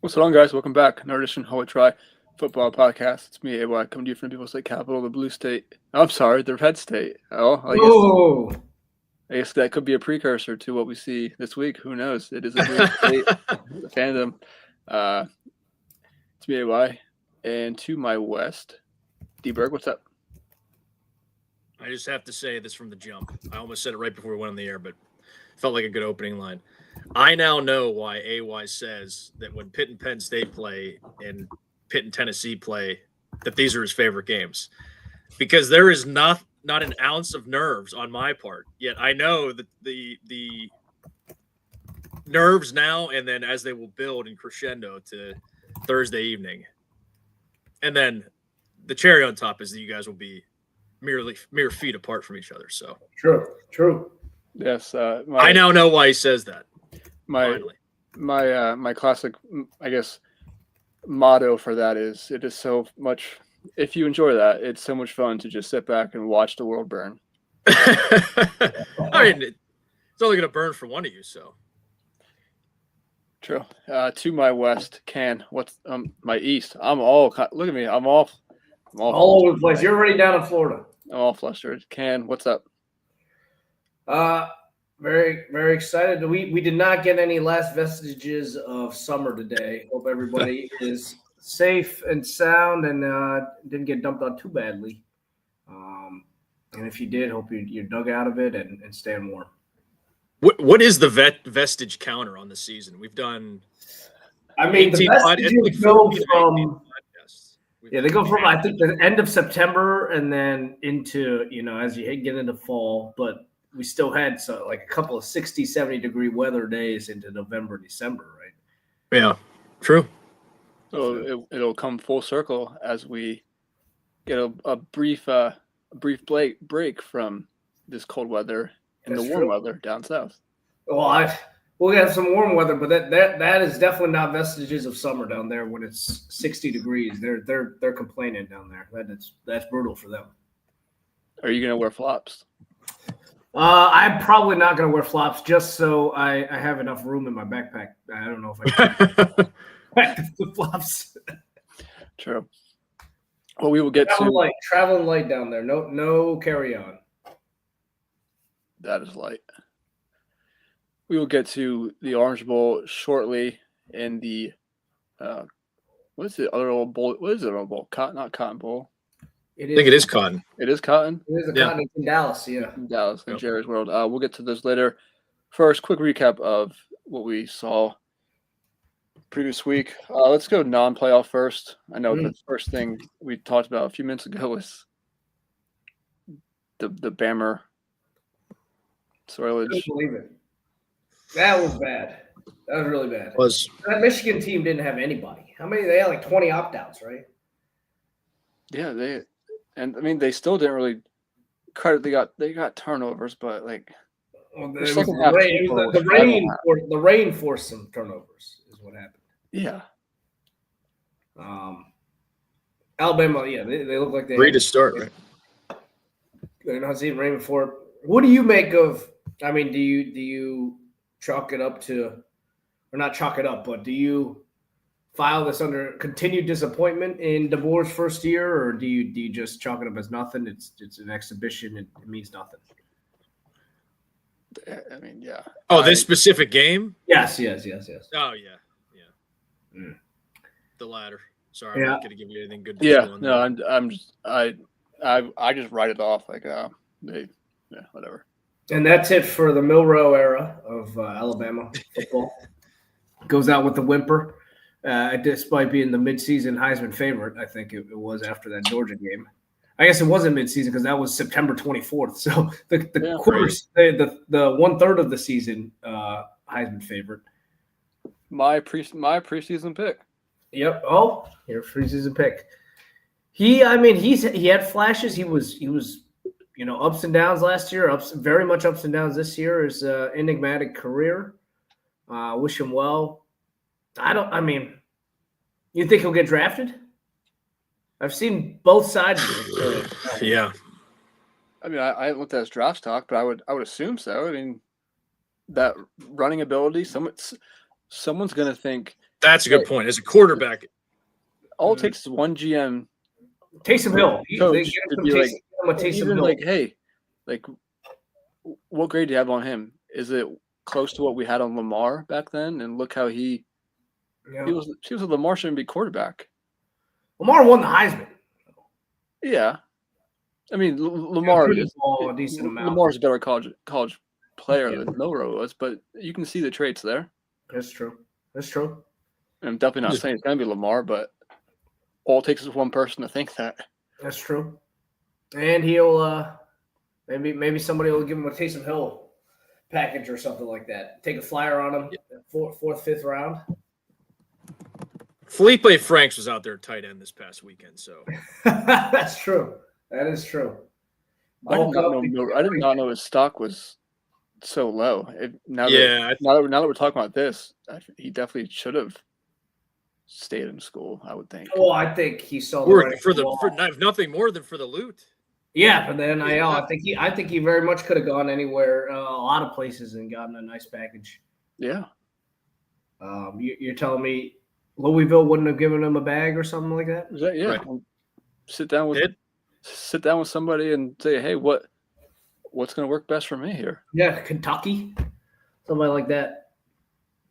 What's on, guys? Welcome back. Another edition of Holy Try Football Podcast. It's me, AY, coming to you from the People State Capital, the Blue State. I'm sorry, the Red State. I guess that could be a precursor to what we see this week. Who knows? It is a Blue State fandom. It's me, AY. And to my west, D-Berg, what's up? I just have to say this from the jump. I almost said it right before we went on the air, but felt like a good opening line. I now know why AY says that when Pitt and Penn State play and Pitt and Tennessee play, that these are his favorite games. Because there is not an ounce of nerves on my part. Yet I know that the nerves now and then as they will build in crescendo to Thursday evening. And then the cherry on top is that you guys will be mere feet apart from each other. So True. Yes. I now know why he says that. My classic, I guess, motto for that is it is so much. If you enjoy that, it's so much fun to just sit back and watch the world burn. I mean, it's only going to burn for one of you, so. True. To my west, what's my east? Look at me. I'm all over the place. You're already down in Florida. I'm all flustered. What's up? Very, very excited. We did not get any last vestiges of summer today. Hope everybody is safe and sound and didn't get dumped on too badly. And if you did, hope you're dug out of it and staying warm. What is the vestige counter on the season? We've done. I mean, the vestiges go from. Yeah, they go from I think the end of September and then into as you get into fall, but we still had a couple of 60, 70 degree weather days into November, December, right? Yeah, true. So it'll come full circle as we get a brief break from this cold weather and the warm weather down south. Well, we'll get some warm weather, but that is definitely not vestiges of summer down there when it's 60 degrees. They're complaining down there. That's brutal for them. Are you gonna wear flops? I'm probably not going to wear flops just so I have enough room in my backpack. I don't know if I can pack the flops. True. Well, we will get traveling light down there. No carry on. That is light. We will get to the Orange Bowl shortly in the what is the other old bowl? What is it, old bowl? Not Cotton Bowl. I think it is Cotton. It is Cotton? It is Cotton. It's in Dallas, yeah. In Dallas, in Jerry's World. We'll get to this later. First, quick recap of what we saw previous week. Let's go non-playoff first. I know the first thing we talked about a few minutes ago was the Bammer spoilage. I couldn't believe it. That was bad. That was really bad. That Michigan team didn't have anybody. How many? They had 20 opt-outs, right? Yeah, they still didn't really credit. They got turnovers, but the rain forced some turnovers is what happened. Yeah. Alabama, yeah, they look like they ready to start, right? They're not seeing rain before. What do you make of? I mean, do you chalk it up to, or not chalk it up, but do you file this under continued disappointment in DeBoer's first year, or do you just chalk it up as nothing? It's an exhibition. It means nothing. I mean, yeah. Oh, this specific game? Yes. Oh, yeah. The latter. Sorry, I'm not going to give you anything good. I just write it off whatever. And that's it for the Milroe era of Alabama football. Goes out with the whimper. Despite being the midseason Heisman favorite, I think it was after that Georgia game. I guess it wasn't midseason because that was September 24th. So the 1/3 of the season Heisman favorite. My preseason pick. Yep. Oh, your preseason pick. He had flashes. He was ups and downs last year. Very much ups and downs this year. His enigmatic career. Wish him well. You think he'll get drafted? I've seen both sides of it. Yeah. I mean, I haven't looked at his draft stock, but I would assume so. I mean, that running ability, someone's going to think That's a good point. As a quarterback, all it takes is one GM Taysom Hill. coach to be like, Taysom even Hill. like, hey, like, what grade do you have on him? Is it close to what we had on Lamar back then? And look how he was a Lamar shouldn't be quarterback. Lamar won the Heisman. Yeah, I mean Lamar threw the is ball a decent amount. Lamar's a better college player than Milroe was, but you can see the traits there. That's true. That's true. I'm definitely not saying it's gonna be Lamar, but all it takes is one person to think that. That's true. And he'll maybe somebody will give him a Taysom Hill package or something like that. Take a flyer on him, fourth, fifth round. Felipe Franks was out there tight end this past weekend, so That's true. That is true. I did not know his stock was so low. Now that we're talking about this, he definitely should have stayed in school, I would think. Well, I think he saw if nothing more than for the loot. Yeah, but the NIL, I think he very much could have gone anywhere, a lot of places, and gotten a nice package. Yeah. You're telling me Louisville wouldn't have given him a bag or something like that? Yeah. Right. Sit down with somebody and say, hey, what's going to work best for me here? Yeah, Kentucky, somebody like that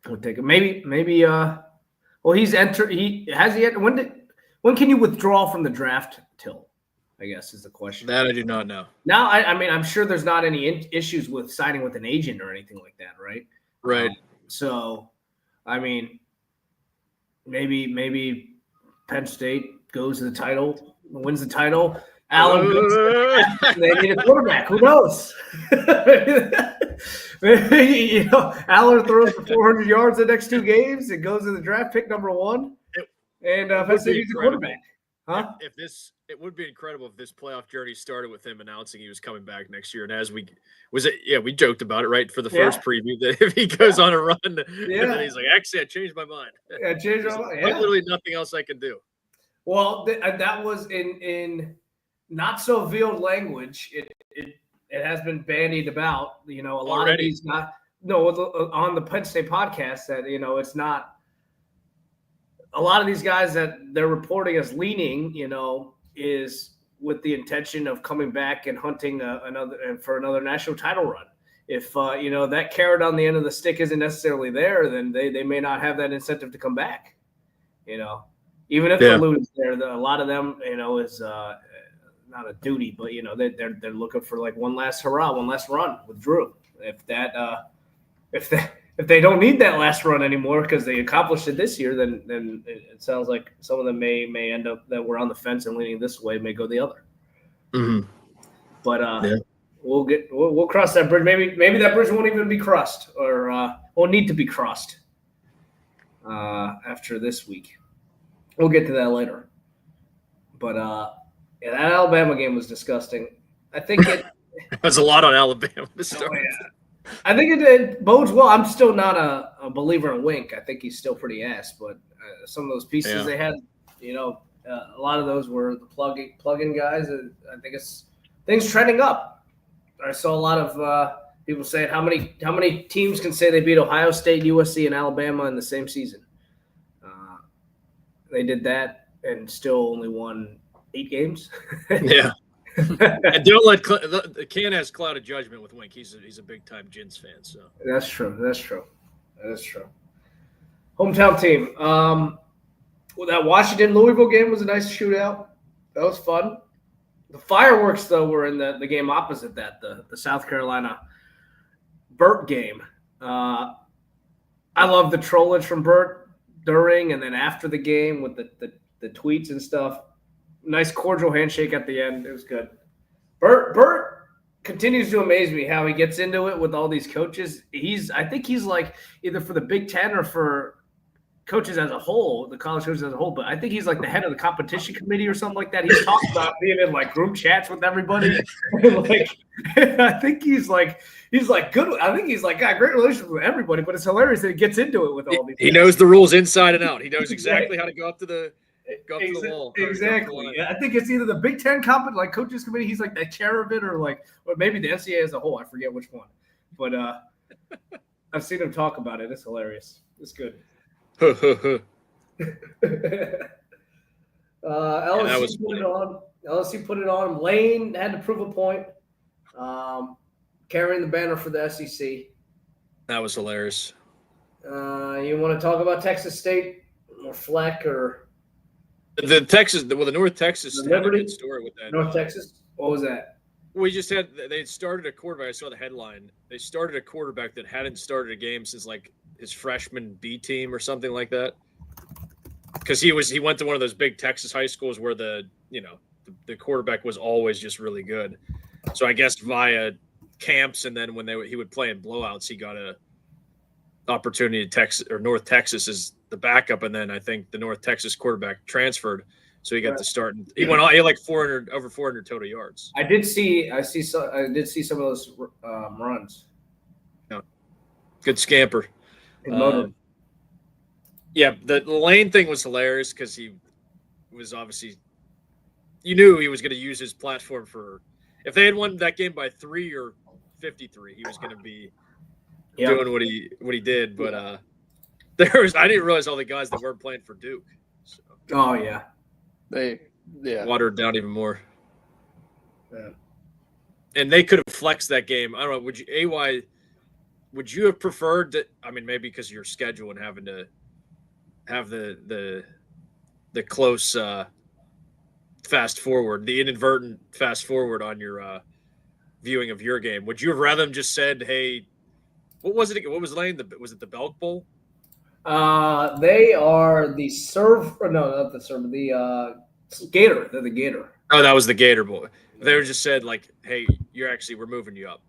would take it. Maybe. Well, he's entered. When can you withdraw from the draft till? I guess is the question. That I do not know. Now, I mean, I'm sure there's not any issues with signing with an agent or anything like that, right? Right. So, I mean, maybe Penn State goes to the title, wins the title. Allen they need a quarterback. Who knows? Maybe, Allen throws for 400 yards the next two games and goes to the draft pick number 1. And Penn State needs a quarterback. Huh? It would be incredible if this playoff journey started with him announcing he was coming back next year. And we joked about it right for the first preview that if he goes on a run, and then he's like, actually, I changed my mind. I changed my mind. Literally nothing else I can do. Well, that was in not so veiled language. It has been bandied about. A lot of these on the Penn State podcast that it's not. A lot of these guys that they're reporting as leaning, is with the intention of coming back and hunting for another national title run. If that carrot on the end of the stick isn't necessarily there, then they may not have that incentive to come back. Even if the loot is there, a lot of them, is not a duty, but they're looking for like one last hurrah, one last run with Drew. If they don't need that last run anymore because they accomplished it this year, then it sounds like some of them may end up that we're on the fence and leaning this way, may go the other. Mm-hmm. But we'll cross that bridge. Maybe that bridge won't even be crossed or won't need to be crossed after this week. We'll get to that later. But that Alabama game was disgusting. I think it was a lot on Alabama to start. I think it bodes well. I'm still not a believer in Wink. I think he's still pretty ass, but some of those pieces they had, a lot of those were the plug-in guys. I think it's things trending up. I saw a lot of people saying how many teams can say they beat Ohio State, USC, and Alabama in the same season. They did that and still only won 8 games. Yeah. And don't let Ken has clouded judgment with Wink. He's a big time Gins fan. So that's true. Hometown team. That Washington Louisville game was a nice shootout. That was fun. The fireworks though were in the game opposite that, the South Carolina Burt game. I love the trollage from Burt during and then after the game with the tweets and stuff. Nice cordial handshake at the end. It was good. Burt continues to amaze me how he gets into it with all these coaches. I think he's like either for the Big Ten or for coaches as a whole, the college coaches as a whole, but I think he's like the head of the competition committee or something like that. He's talking about being in like group chats with everybody. I think he's like good. I think he's like got great relations with everybody, but it's hilarious that he gets into it with all these. He knows the rules inside and out. He knows exactly how to go up to the wall. Exactly. Yeah, I think it's either the Big Ten coaches committee. He's like the chair of it, or maybe the NCAA as a whole. I forget which one, but I've seen him talk about it. It's hilarious. It's good. LSU was put funny. it on. LSU put it on. Lane had to prove a point. Carrying the banner for the SEC. That was hilarious. You want to talk about Texas State or Fleck or The North Texas The had a Liberty? good story with that. North Texas? What was that? We just had they had started a quarterback. I saw the headline. They started a quarterback that hadn't started a game since like his freshman B team or something like that. Because he went to one of those big Texas high schools where the quarterback was always just really good. So I guess via camps and then when he would play in blowouts, he got a opportunity to Texas or North Texas as the backup, and then I think the North Texas quarterback transferred, so he got to start. And he went on. He had like over 400 total yards. I did see some of those runs. Good scamper. Yeah, the Lane thing was hilarious because he was obviously, you knew he was going to use his platform for. If they had won that game by 3 or 53, he was going to be doing what he did. But I didn't realize all the guys that weren't playing for Duke. So. Oh yeah, they watered down even more. Yeah. And they could have flexed that game. I don't know. Would you have preferred that? I mean, maybe because of your schedule and having to have the close fast forward, the inadvertent fast forward on your viewing of your game. Would you have rather them just said, "Hey, what was it? What was Lane? Was it the Belk Bowl?" They are the serve. Or no, not the serve. The Gator. They're the Gator. Oh, that was the Gator Bowl. They were just said like, "Hey, we're moving you up.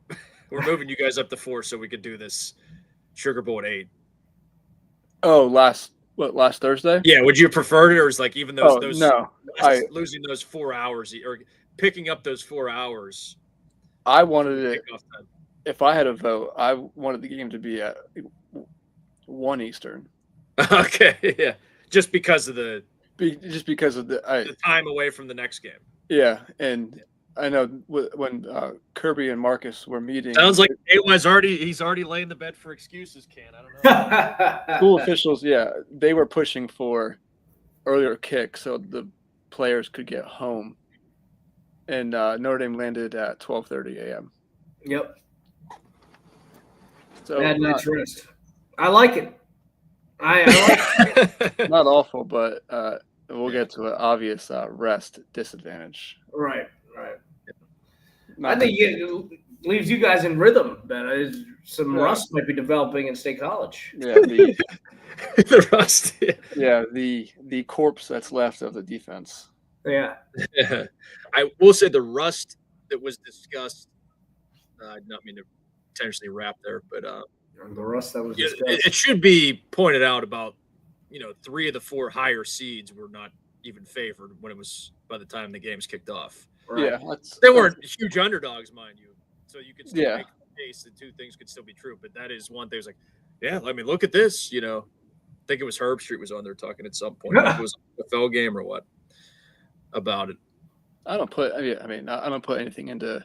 We're moving you guys up to 4 so we could do this Sugar Bowl at 8." Oh, last Thursday? Yeah. Would you have preferred it, or is like even those no, losing those 4 hours or picking up those 4 hours? I wanted it. If I had a vote, I wanted the game to be at 1 Eastern. Okay, yeah, just because of the time away from the next game. Yeah, and I know when Kirby and Marcus were meeting. Sounds like he's already laying the bed for excuses, Ken. I don't know. School officials, yeah, they were pushing for earlier kick so the players could get home, and Notre Dame landed at 12:30 a.m. Yep. So bad night's rest. I like it. I like it. Not awful, but we'll get to an obvious rest disadvantage. Right. I think it leaves you guys in rhythm. Better. Some rust might be developing in State College. Yeah, the rust. Yeah, the corpse that's left of the defense. Yeah. I will say the rust that was discussed. I did not mean to intentionally wrap there, but the rust that was discussed. It should be pointed out about 3 of the 4 higher seeds were not even favored when it was by the time the games kicked off. Right. Yeah, they weren't huge underdogs, mind you. So you could still make the case that 2 things could still be true. But that is one thing. It's like, yeah, I mean, look at this. I think it was Herb Street was on there talking at some point. It was a NFL game or what about it. I don't put anything into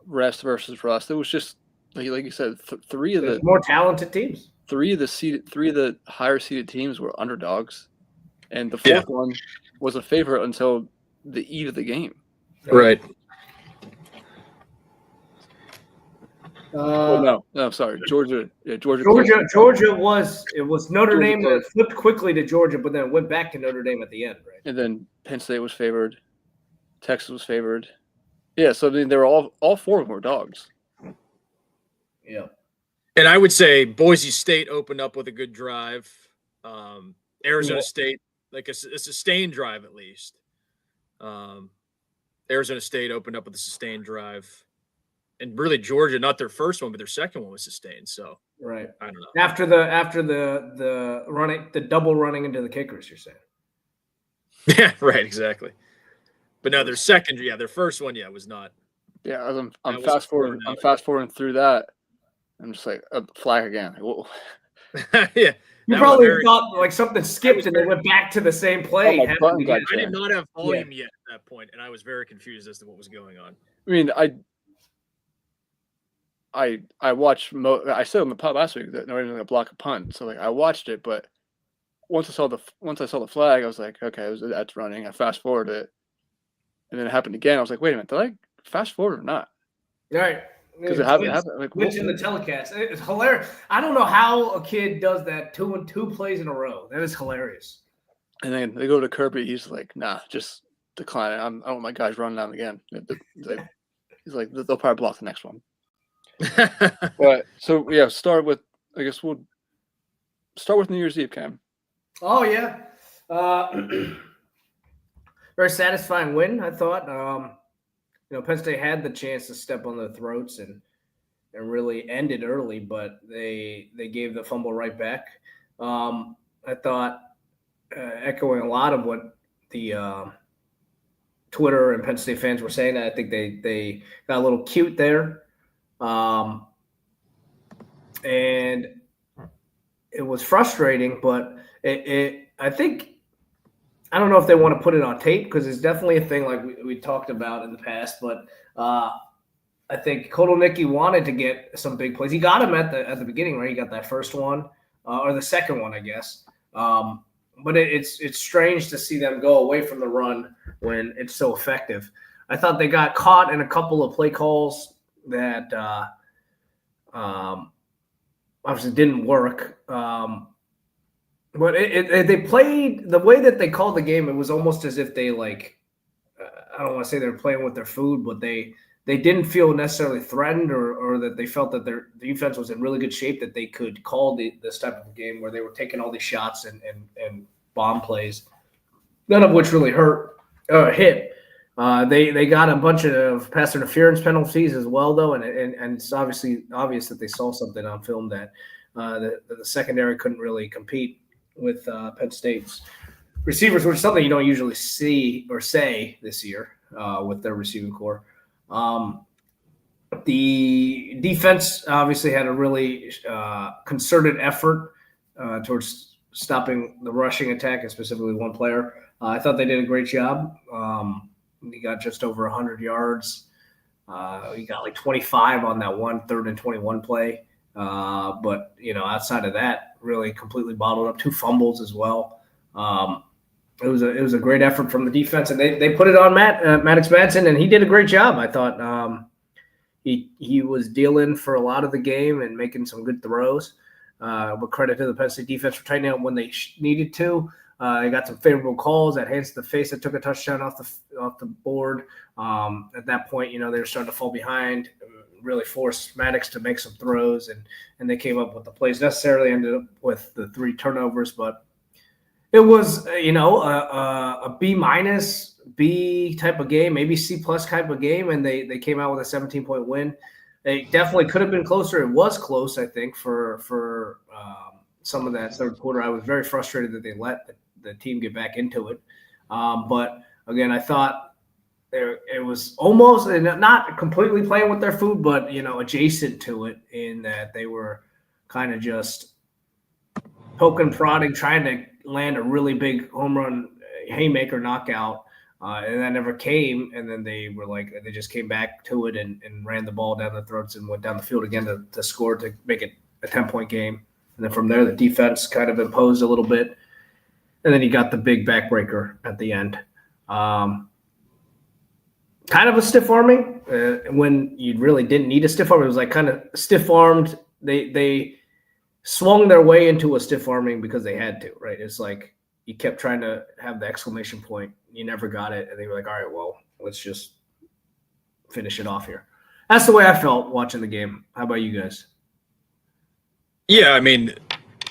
rest versus rust. It was just like you said, 3 of the more talented teams. 3 of the higher seeded teams were underdogs, and the 4th one was a favorite until the eve of the game. Right. No, sorry, Georgia. Yeah, Georgia was Notre Dame that flipped quickly to Georgia, but then went back to Notre Dame at the end, right? And then Penn State was favored. Texas was favored. Yeah, so I mean, they were all 4 of them were dogs. Yeah. And I would say Boise State opened up with a good drive. Arizona State, like a sustained drive at least. Arizona State opened up with a sustained drive. And really Georgia, not their first one, but their second one was sustained. So right. I don't know. After the running, the double running into the kickers, you're saying. Yeah, right, exactly. But no, their first one, was not. Yeah, I'm fast forwarding through that. I'm just like flag again. Whoa. Yeah. You probably thought like something skipped and they went back to the same play. I did not have volume yet at that point, and I was very confused as to what was going on. I mean, I watched. I said on the pod last week that Notre Dame was going to block a punt, so like I watched it, but once I saw the flag, I was like, okay, that's running. I fast forwarded it, and then it happened again. I was like, wait a minute, did I fast forward or not? All right. Because it happened. Like, Which in the telecast. It's hilarious. I don't know how a kid does that 2 plays in a row. That is hilarious. And then they go to Kirby. He's like, nah, just decline it. I don't want my guys running down again. He's like, they'll probably block the next one. But so yeah, I guess we'll start with New Year's Eve, Cam. Oh yeah. Very satisfying win, I thought. Penn State had the chance to step on their throats and really end it early, but they gave the fumble right back. I thought, echoing a lot of what the Twitter and Penn State fans were saying, I think they got a little cute there. And it was frustrating, but I think, I don't know if they want to put it on tape because it's definitely a thing like we talked about in the past, but I think Kotelnicki wanted to get some big plays. He got him at the beginning, right? He got that first one or the second one, I guess. But it's strange to see them go away from the run when it's so effective. I thought they got caught in a couple of play calls that obviously didn't work. But they played the way that they called the game. It was almost as if they I don't want to say they're playing with their food, but they didn't feel necessarily threatened or that they felt that their defense was in really good shape, that they could call this type of game where they were taking all these shots and bomb plays, none of which really hit. They got a bunch of pass interference penalties as well, though, and it's obviously obvious that they saw something on film that the secondary couldn't really compete with Penn State's receivers, which is something you don't usually see or say this year with their receiving core. The defense obviously had a really concerted effort towards stopping the rushing attack, and specifically one player. I thought they did a great job. He got just over 100 yards. He got like 25 on that 3rd and 21 play. But outside of that, really completely bottled up 2 fumbles as well. It was a great effort from the defense, and they put it on Maddox Madsen, and he did a great job. I thought he was dealing for a lot of the game and making some good throws. But credit to the Penn State defense for tightening up when they needed to. They got some favorable calls, that hands to the face that took a touchdown off the board. At that point, they were starting to fall behind, really forced Maddox to make some throws, and they came up with the plays necessarily. Ended up with the 3 turnovers, but it was a B- type of game, maybe C+ type of game, and they came out with a 17-point win. They definitely could have been closer. It was close, I think, for some of that third quarter. I was very frustrated that they let the team get back into it. But again, I thought it was almost not completely playing with their food, but adjacent to it, in that they were kind of just poking, prodding, trying to land a really big home run haymaker knockout, and that never came. And then they just came back to it and ran the ball down their throats and went down the field again to score, to make it a 10-point game. And then from there, the defense kind of imposed a little bit. And then you got the big backbreaker at the end. Kind of a stiff arming when you really didn't need a stiff arm. It was like kind of stiff armed. They swung their way into a stiff arming because they had to, right? It's like you kept trying to have the exclamation point. You never got it. And they were like, all right, well, let's just finish it off here. That's the way I felt watching the game. How about you guys? Yeah, I mean,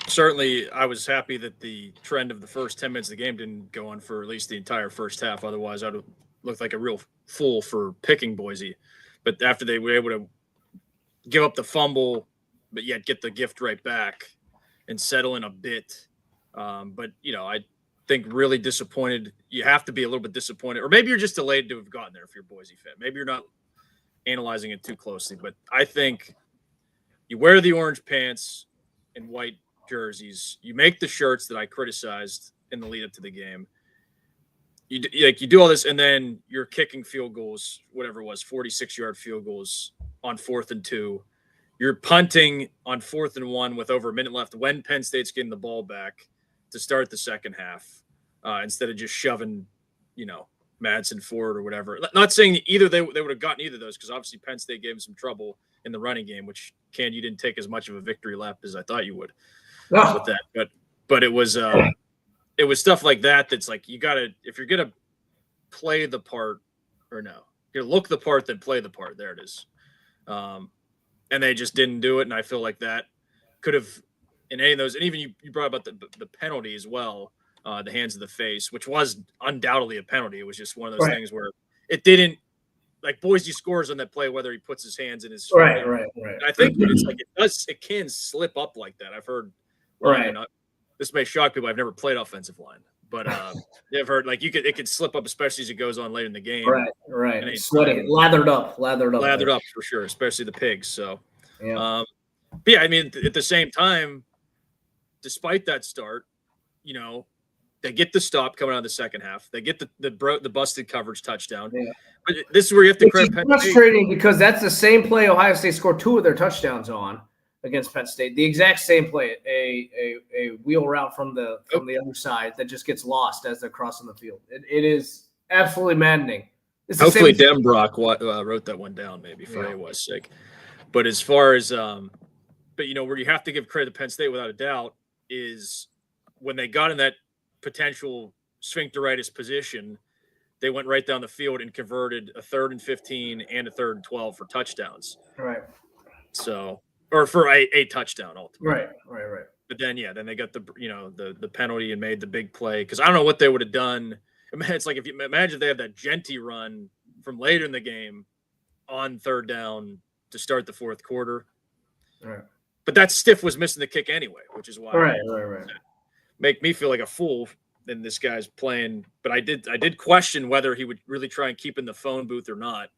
certainly I was happy that the trend of the first 10 minutes of the game didn't go on for at least the entire first half. Otherwise, I would have looked like a real fool for picking Boise. But after they were able to give up the fumble, but yet get the gift right back and settle in a bit. But, I think really disappointed. You have to be a little bit disappointed. Or maybe you're just delayed to have gotten there if you're a Boise fan. Maybe you're not analyzing it too closely. But I think you wear the orange pants and white jerseys. You make the shirts that I criticized in the lead up to the game. You do all this, and then you're kicking field goals, whatever it was, 46-yard field goals on 4th and 2. You're punting on 4th and 1 with over a minute left when Penn State's getting the ball back to start the second half instead of just shoving, Madsen forward or whatever. Not saying either they would have gotten either of those because obviously Penn State gave them some trouble in the running game, which you didn't take as much of a victory lap as I thought you would with that. But it was stuff like that that's like you gotta, if you're gonna play the part or no, you look the part then play the part. There it is. And they just didn't do it, and I feel like that could have in any of those, and even you brought about the penalty as well. The hands of the face, which was undoubtedly a penalty. It was just one of those things where it didn't, like Boise scores on that play, whether he puts his hands in his right. And I think it's like it can slip up like that. I've heard, this may shock people. I've never played offensive line, but I've heard like it could slip up, especially as it goes on later in the game. Right. Sweating, lathered up for sure, especially the pigs. So, but yeah, I mean, at the same time, despite that start, they get the stop coming out of the second half. They get the busted coverage touchdown. Yeah. But this is where you have to credit Penn State. It's frustrating because that's the same play Ohio State scored 2 of their touchdowns on against Penn State. The exact same play, a wheel route from the other side that just gets lost as they're crossing the field. It is absolutely maddening. Hopefully Denbrock wrote that one down maybe for AY's sake. But as far as where you have to give credit to Penn State without a doubt is when they got in that potential sphincteritis position, they went right down the field and converted a 3rd and 15 and a 3rd and 12 for touchdowns. Right. So, or for a touchdown ultimately. Right. But then, then they got the penalty and made the big play. Because I don't know what they would have done. It's like if you imagine if they have that Genty run from later in the game on 3rd down to start the 4th quarter. Right. But that stiff was missing the kick anyway, which is why. Right. Make me feel like a fool than this guy's playing. But I did question whether he would really try and keep in the phone booth or not.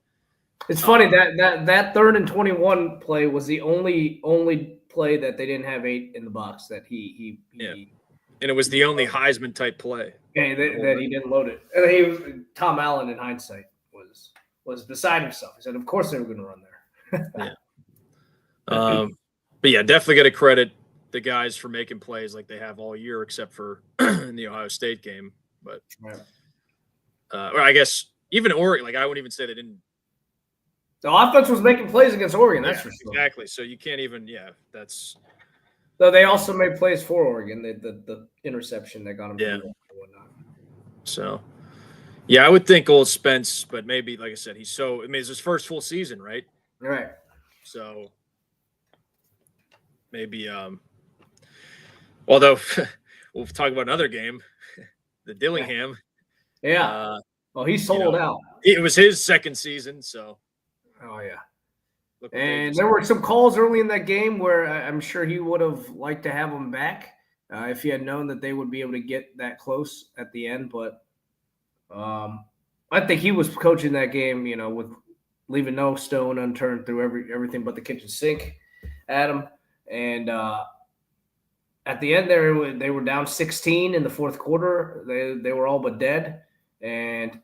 It's funny that 3rd and 21 play was the only play that they didn't have 8 in the box that he and it was the only Heisman type play. Yeah, that he didn't load it. And Tom Allen in hindsight was beside himself. He said, of course they were going to run there. But yeah, definitely got to credit the guys for making plays like they have all year, except for in the Ohio State game. But or I guess even Oregon, like I wouldn't even say they didn't. The offense was making plays against Oregon. That's for sure. Exactly. So you can't even. That's. Though they also made plays for Oregon. The interception that got them. Yeah. And so, I would think Old Spence, but maybe like I said, it's his first full season, right? Right. So maybe. Although we'll talk about another game, the Dillingham. Yeah. He sold out. It was his second season, so. Oh yeah. And there were some calls early in that game where I'm sure he would have liked to have them back if he had known that they would be able to get that close at the end. But I think he was coaching that game, with leaving no stone unturned through everything but the kitchen sink at him. And at the end there, they were down 16 in the 4th quarter. They were all but dead, and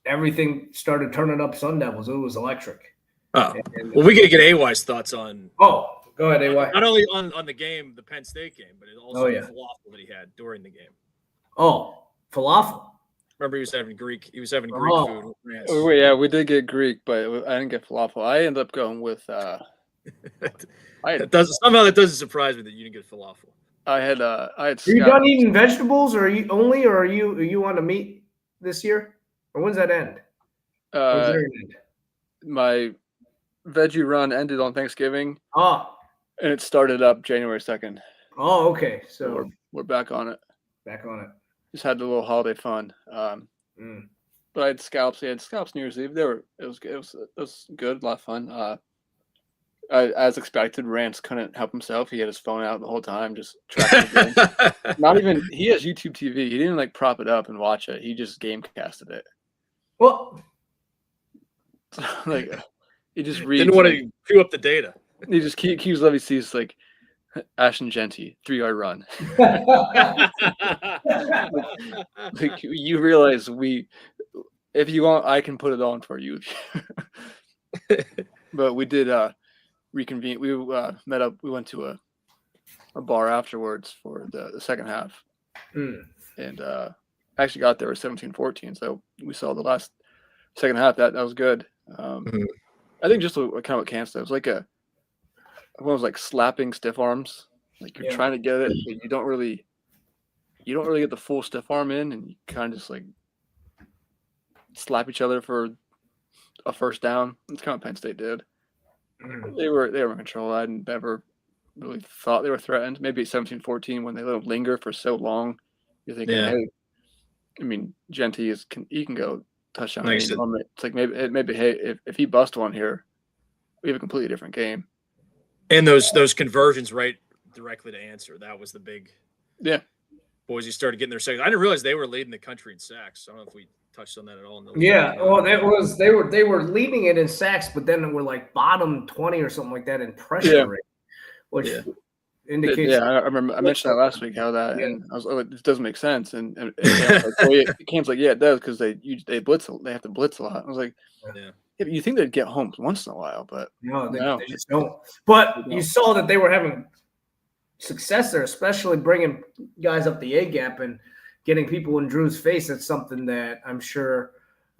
everything started turning up Sun Devils. It was electric. Oh, well, we got to get AY's thoughts on. Oh, go ahead, AY. Not only on the game, the Penn State game, but also the falafel that he had during the game. Oh, falafel. Remember, he was having Greek food. Yes. Oh, yeah, we did get Greek, but I didn't get falafel. I ended up going with. That doesn't surprise me that you didn't get falafel. I had. Are you done eating vegetables, or are you on the meat this year, or when's that end? My veggie run ended on Thanksgiving. Oh. And it started up January 2nd. Oh, okay. So we're back on it. Just had a little holiday fun. But I had scallops. New Year's Eve. It was good, a lot of fun. As expected, Rance couldn't help himself. He had his phone out the whole time, just tracking the game. Not even he has YouTube TV. He didn't like prop it up and watch it. He just game casted it. Well, like he just reads. Didn't want to chew up the data. He just keeps Levy sees like Ashton Genty 3-yard run. like you realize if you want, I can put it on for you. But we did reconvene. We met up. We went to a bar afterwards for the second half. and actually got there with 17-14. So we saw the last second half that was good. I think just kind of what Cam said, it was like one of those like slapping stiff arms. Like you're trying to get it, but you don't really get the full stiff arm in, and you kind of just like slap each other for a first down. That's kind of what Penn State did. They were in control. I never really thought they were threatened. Maybe 17-14 when they let them linger for so long. You're thinking, hey, I mean, Genty he can go touchdown at any moment. It's like maybe hey, if he busts one here, we have a completely different game. And those conversions right directly to answer, that was the big Boise started getting their sacks. I didn't realize they were leading the country in sacks. I don't know if we touched on that at all. Well, they were leading it in sacks, but then they were like bottom 20 or something like that in pressure rate, which indicates. Yeah, I remember I mentioned that last week how that, and I was like, this doesn't make sense. And Cam's like, yeah, it does because they blitz. They have to blitz a lot. I was like, you think they'd get home once in a while, but no, they just don't. But you saw that they were having success there, especially bringing guys up the A gap and getting people in Drew's face. That's something that I'm sure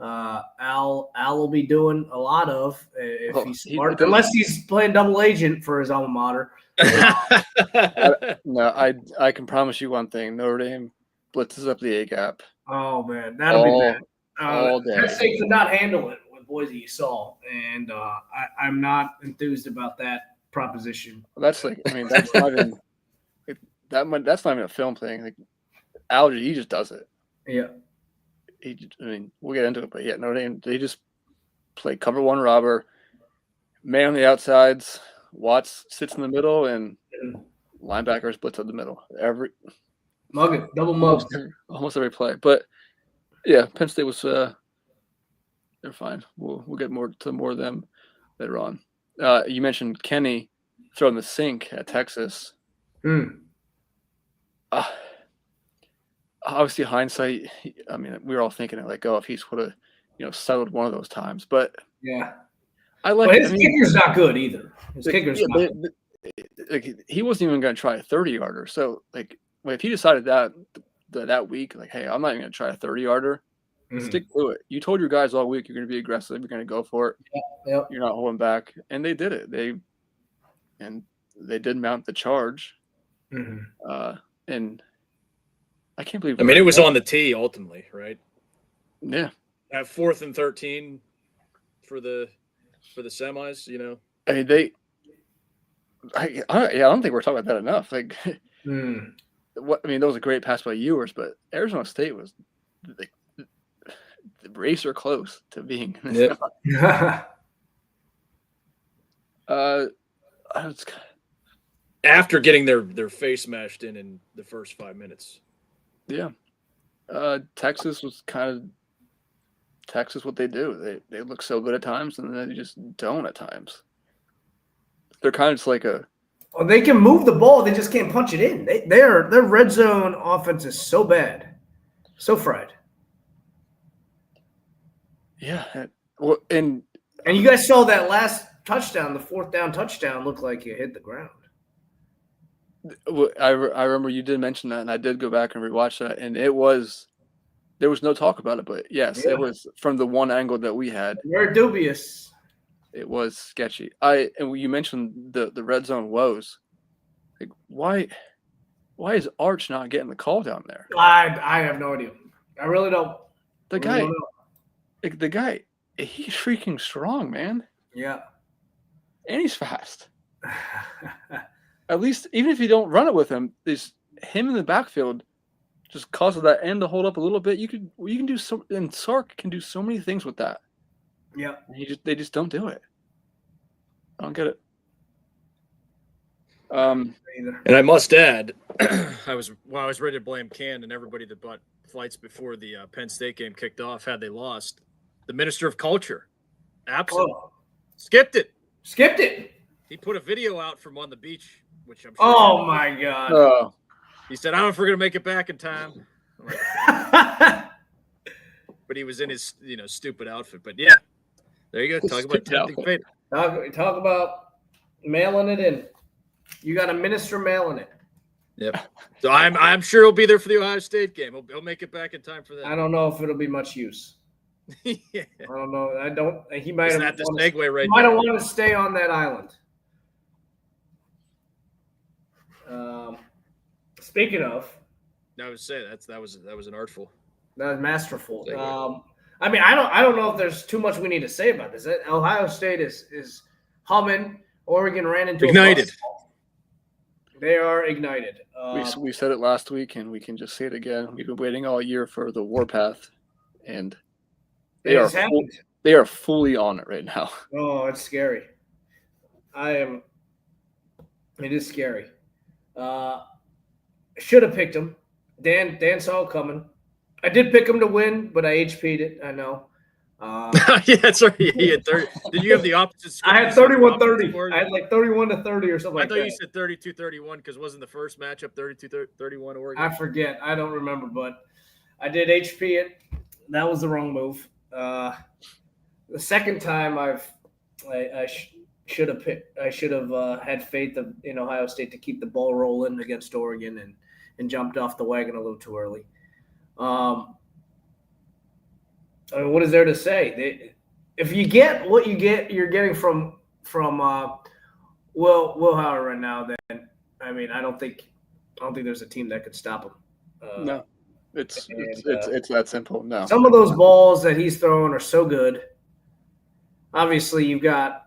Al will be doing a lot of if he's smart, unless he's playing double agent for his alma mater. No, I can promise you one thing: Notre Dame blitzes up the A gap. Oh man, that'll be bad. All day. Penn State could not handle it with Boise, you saw, and I'm not enthused about that proposition. That's like, I mean, that's not even that's not even a film thing. Like Algie, he just does it. Yeah. I mean, we'll get into it, but Notre Dame, they just play cover one robber, man on the outsides, Watts sits in the middle, and linebackers blitz up the middle. Double mug. Almost every play. But yeah, Penn State was they're fine. We'll get more of them later on. You mentioned Kenny throwing the sink at Texas. Obviously, hindsight. I mean, we were all thinking it like, if he's would have, settled one of those times. But I like. But his kicker's not good either. His kicker's not good. Like he wasn't even going to try a 30-yarder. So like, if he decided that week, like, hey, I'm not even going to try a 30-yarder. Stick to it. You told your guys all week you're going to be aggressive. You're going to go for it. Yep. You're not holding back, and they did it. They did mount the charge. And I can't believe. I mean, it was on the tee ultimately, right? Yeah. At 4th and 13 for the semis, I mean, I don't think we're talking about that enough. Like, what I mean, that was a great pass by Ewers, but Arizona State was the racer close to being. After getting their face smashed in the first 5 minutes. Yeah. Texas was kind of Texas what they do. They look so good at times, and then they just don't at times. They're kind of just like they can move the ball, they just can't punch it in. Their red zone offense is so bad, so fried. Yeah, well, and you guys saw that last touchdown, the 4th down touchdown, looked like it hit the ground. I remember you did mention that, and I did go back and rewatch that, and there was no talk about it, but yes, it was from the one angle that we had. Very dubious. It was sketchy. And you mentioned the red zone woes. Like, why is Arch not getting the call down there? I have no idea. I really don't. The guy, he's freaking strong, man. Yeah. And he's fast. At least, even if you don't run it with him, there's him in the backfield just causes that end to hold up a little bit. You can do so, and Sark can do so many things with that. Yeah. They just don't do it. I don't get it. And I must add, I was ready to blame Can and everybody that bought flights before the Penn State game kicked off. Had they lost, the Minister of Culture, absent, skipped it. He put a video out from on the beach, which I'm sure. Oh my God. He said, I don't know if we're gonna make it back in time. But he was in his stupid outfit. But yeah, there you go. Talk about tempting fate. Talk about mailing it in. You got a minister mailing it. Yep. So I'm sure he'll be there for the Ohio State game. He'll make it back in time for that. I don't know if it'll be much use. Yeah. I don't know. I don't. He might Isn't have. that the segue right Might there? have wanted to stay on that island. Speaking of, I would say that was an artful. that was masterful. Segue. I mean, I don't know if there's too much we need to say about this. Ohio State is humming. Oregon ran into Ignited. A bus. They are ignited. We said it last week, and we can just say it again. We've been waiting all year for the warpath, and It has happened. they are fully on it right now. Oh, it's scary. It is scary. Should have picked him. Dan saw it coming. I did pick him to win, but I HP'd it. I know. Yeah, that's right. He had 30. Did you have the opposite score? I had 31-30. I had like 31-30 or something I like thought that. you said 32-31 because wasn't the first matchup 32-31 Oregon? I forget. I don't remember, but I did HP it. That was the wrong move. The second time I should have picked. I should have had faith in Ohio State to keep the ball rolling against Oregon and jumped off the wagon a little too early. I mean, what is there to say? If you get what you're getting from Will Howard right now, then I mean, I don't think there's a team that could stop him. No, it's that simple. No, Some of those balls that he's throwing are so good. Obviously, you've got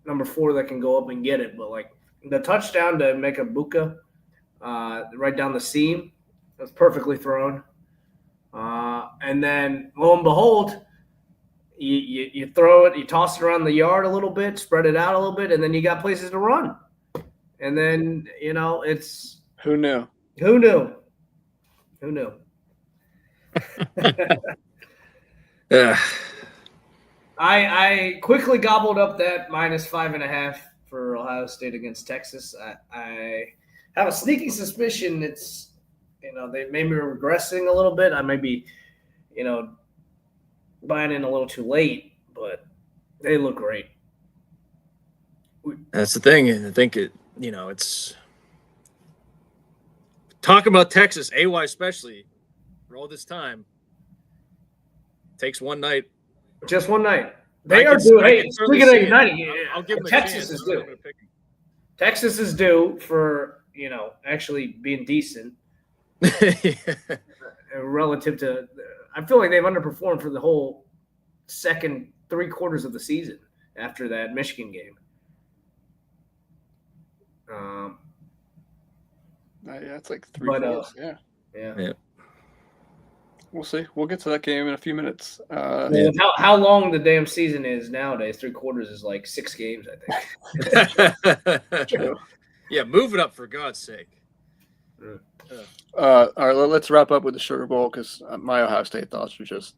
number 4 that can go up and get it, but like the touchdown to make a Buka right down the seam, that's perfectly thrown. And then lo and behold, you throw it, you toss it around the yard a little bit, spread it out a little bit, and then you got places to run. And then, it's who knew? Who knew? Yeah. I quickly gobbled up that -5.5 for Ohio State against Texas. I have a sneaky suspicion it's they may be regressing a little bit. I may be buying in a little too late, but they look great. That's the thing. I think it's talking about Texas, AY especially, for all this time. Takes one night. Just one night. They are due. Hey, speaking of igniting, I'll give them Texas is due. Texas is due for actually being decent. Relative to, I feel like they've underperformed for the whole second 3 quarters of the season after that Michigan game. Yeah, it's like 3 But, fourths. Yeah. We'll see. We'll get to that game in a few minutes. Well, how long the damn season is nowadays? 3 quarters is like 6 games, I think. True. Yeah, move it up for God's sake. All right, let's wrap up with the Sugar Bowl because my Ohio State thoughts were just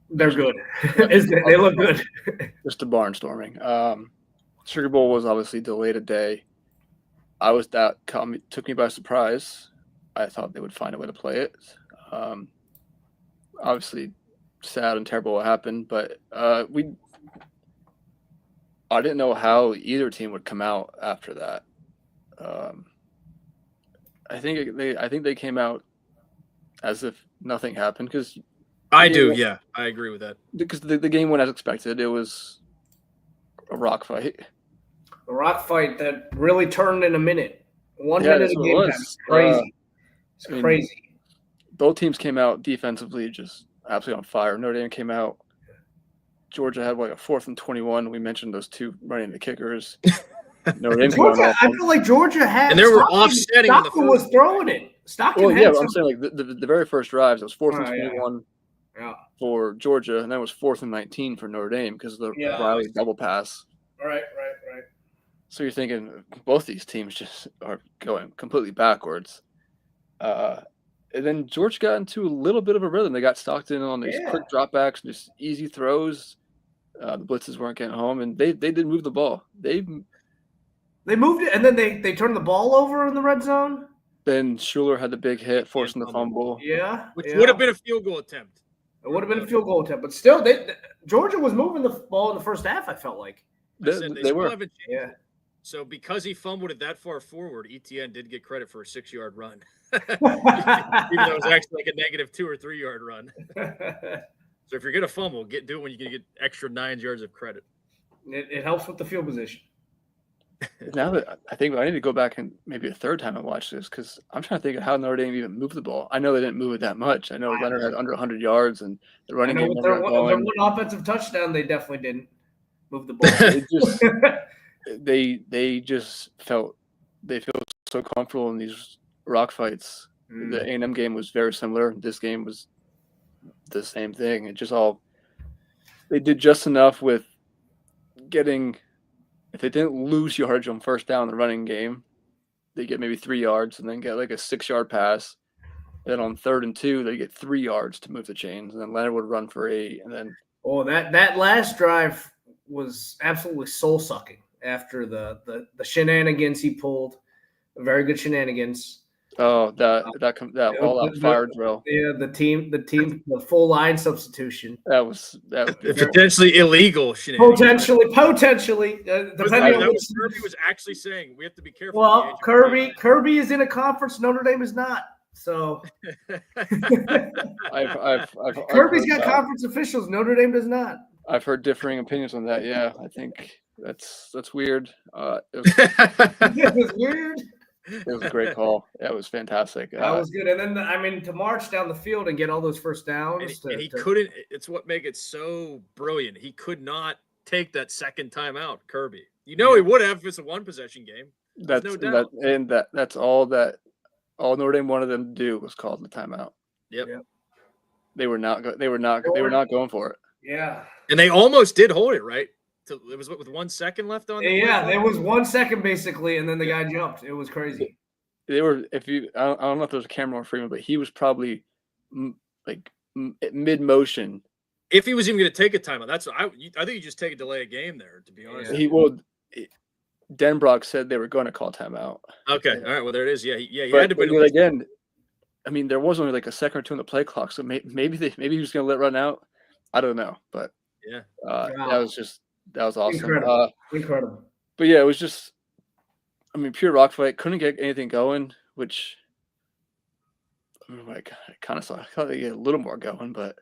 They're good. They look good. just a barnstorming. Sugar Bowl was obviously delayed a day. Took me by surprise. I thought they would find a way to play it. Obviously, sad and terrible what happened, but I didn't know how either team would come out after that. I think they came out as if nothing happened because I do. Yeah, I agree with that. Because the game went as expected. It was a rock fight. A rock fight that really turned in a minute. 1 minute of game time. It's crazy. It's crazy. Both teams came out defensively just absolutely on fire. Notre Dame came out. Georgia had like a 4th and 21. We mentioned those 2 running the kickers. Notre Dame Georgia, I feel like Georgia had. And they were offsetting. Stockton was throwing it. Stockton well, had yeah, I'm saying like the very first drives, it was 4th and 21 for Georgia, and then it was 4th and 19 for Notre Dame because of the Riley double pass. Right. So you're thinking both these teams just are going completely backwards. And then Georgia got into a little bit of a rhythm. They got Stockton on these quick dropbacks, just easy throws. The blitzes weren't getting home, and they did move the ball. They moved it, and then they turned the ball over in the red zone. Then Schuler had the big hit, forcing the fumble. Yeah, which would have been a field goal attempt. It would have been a field goal attempt, but still, Georgia was moving the ball in the first half. I felt like they were. Yeah. So because he fumbled it that far forward, ETN did get credit for a 6-yard run, even though it was actually like a negative 2 or 3 yard run. So if you're gonna fumble, do it when you can get extra 9 yards of credit. It helps with the field position. Now that I think I need to go back and maybe a third time and watch this because I'm trying to think of how Notre Dame even moved the ball. I know they didn't move it that much. I know Leonard had under 100 yards and the running game With never their got going. one offensive touchdown, they definitely didn't move the ball. It just they just felt so comfortable in these rock fights. The A&M game was very similar. This game was the same thing. It just they did just enough with getting. If they didn't lose yards on first down in the running game, they get maybe 3 yards and then get like a 6-yard pass. Then on 3rd and 2, they get 3 yards to move the chains, and then Leonard would run for 8, and then. Oh, that last drive was absolutely soul sucking after the shenanigans he pulled. Very good shenanigans. Oh, that all out fire drill. Yeah, the full line substitution. That was potentially illegal shenanigans. Potentially. Depending on what Kirby was actually saying. We have to be careful. Well, Kirby is in a conference. Notre Dame is not. So Kirby's got conference officials. Notre Dame does not. I've heard differing opinions on that. Yeah, I think that's weird. It was weird. It was a great call. Yeah, it was fantastic. That was good. And then, to march down the field and get all those first downs. And he couldn't. It's what makes it so brilliant. He could not take that second timeout, Kirby. He would have if it's a one possession game. That's no doubt. That's all Notre Dame wanted them to do was call the timeout. Yep. They were not going for it. Yeah. And they almost did hold it, right? It was with 1 second left on. There was 1 second basically, and then the guy jumped. It was crazy. They were. I don't know if there was a camera on Freeman, but he was probably like mid motion. If he was even going to take a timeout, I think you just take a delay of game there. To be honest, Denbrock said they were going to call timeout. Okay, all right. Well, there it is. Yeah, he but, had to be again. I mean, there was only like a second or two on the play clock, so maybe he was going to let it run out. I don't know, but yeah, that was awesome. Incredible. But yeah, it was just, pure rock fight. Couldn't get anything going, which I kind of saw. I thought they get a little more going, but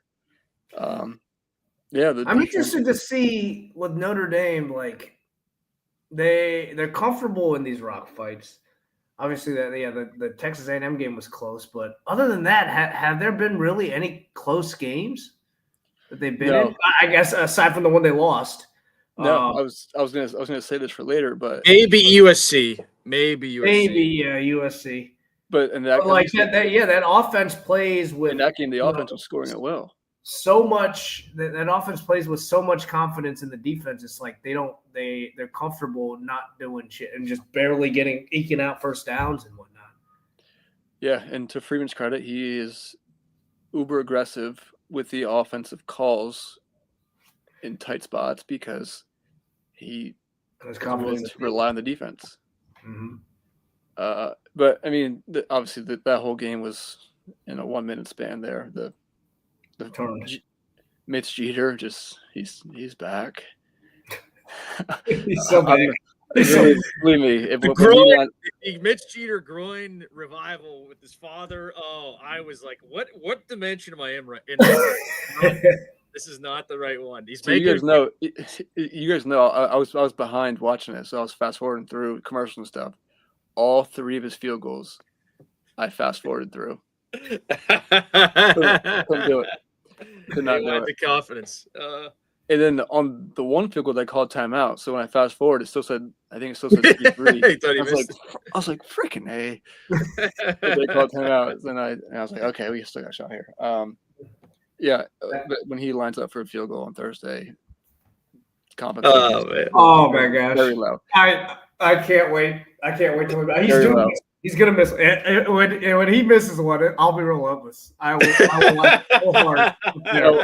yeah. I'm interested to see with Notre Dame, like they're comfortable in these rock fights. Obviously, the Texas A&M game was close, but other than that, have there been really any close games that they've been in? I guess aside from the one they lost. No, I was gonna say this for later, but maybe USC, USC. But in that, that offense plays with. In that game, the offense was scoring it well. So much that offense plays with so much confidence in the defense. It's like they're comfortable not doing shit and just barely eking out first downs and whatnot. Yeah, and to Freeman's credit, he is uber aggressive with the offensive calls in tight spots because he is willing to rely on the defense. Mm-hmm. But obviously that whole game was in a 1 minute span there. The Mitch Jeter he's back. He's so back. Believe me, Mitch Jeter groin revival with his father. Oh, I was like, what dimension am I in right in? This is not the right one. You guys know. I was behind watching it, so I was fast forwarding through commercials and stuff. All 3 of his field goals, I fast forwarded through. Couldn't do it. Could not do it. The confidence. And then on the one field goal, they called timeout. So when I fast forward, it still said 3. I was like, freaking A. They called timeout. Then I was like, okay, we still got a shot here. Yeah, but when he lines up for a field goal on Thursday, confidence. Oh my gosh, very low. I can't wait. I can't wait till he's gonna miss. When he misses one, I'll be relentless. I will like so hard.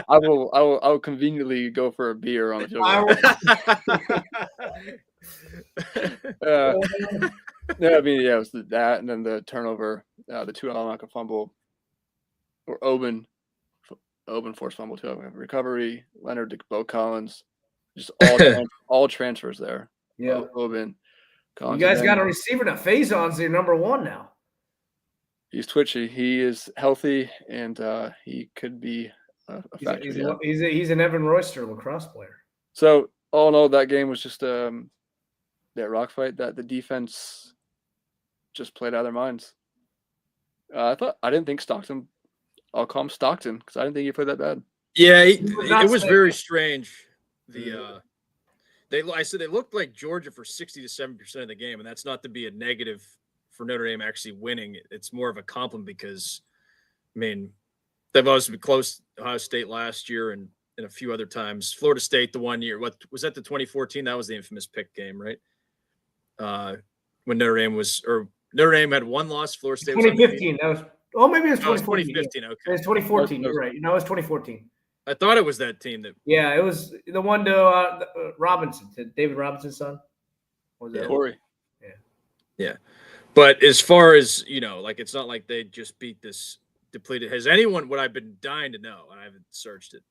I will conveniently go for a beer on the field goal. It was that, and then the turnover, the Tuihalamaka fumble, or Oben forced fumble, Tuihalamaka recovery, Leonard to Bo Collins, just all transfers there. Yeah, Oben. You guys got a receiver now. Faison's your number one now. He's twitchy. He is healthy, and he could be a factor. He's an Evan Royster lacrosse player. So all in all, that game was just that rock fight that the defense just played out of their minds. I didn't think Stockton. I'll call him Stockton because I didn't think he played that bad. Yeah, it was very strange. They looked like Georgia for 60 to 70% of the game, and that's not to be a negative for Notre Dame actually winning. It's more of a compliment because, I mean, they've always been close to Ohio State last year and a few other times. Florida State the one year. What was that? The 2014? That was the infamous pick game, right? When Notre Dame had one loss. Florida State 2015. That was. Oh, maybe it was 2014. 2015. Okay, it was 2014. You're right. No, it was 2014. I thought it was that team that. Yeah, it was the one to Robinson, to David Robinson's son. What was that? Corey. Yeah. But as far as, like, it's not like they just beat this depleted. Has anyone, what I've been dying to know, and I haven't searched it,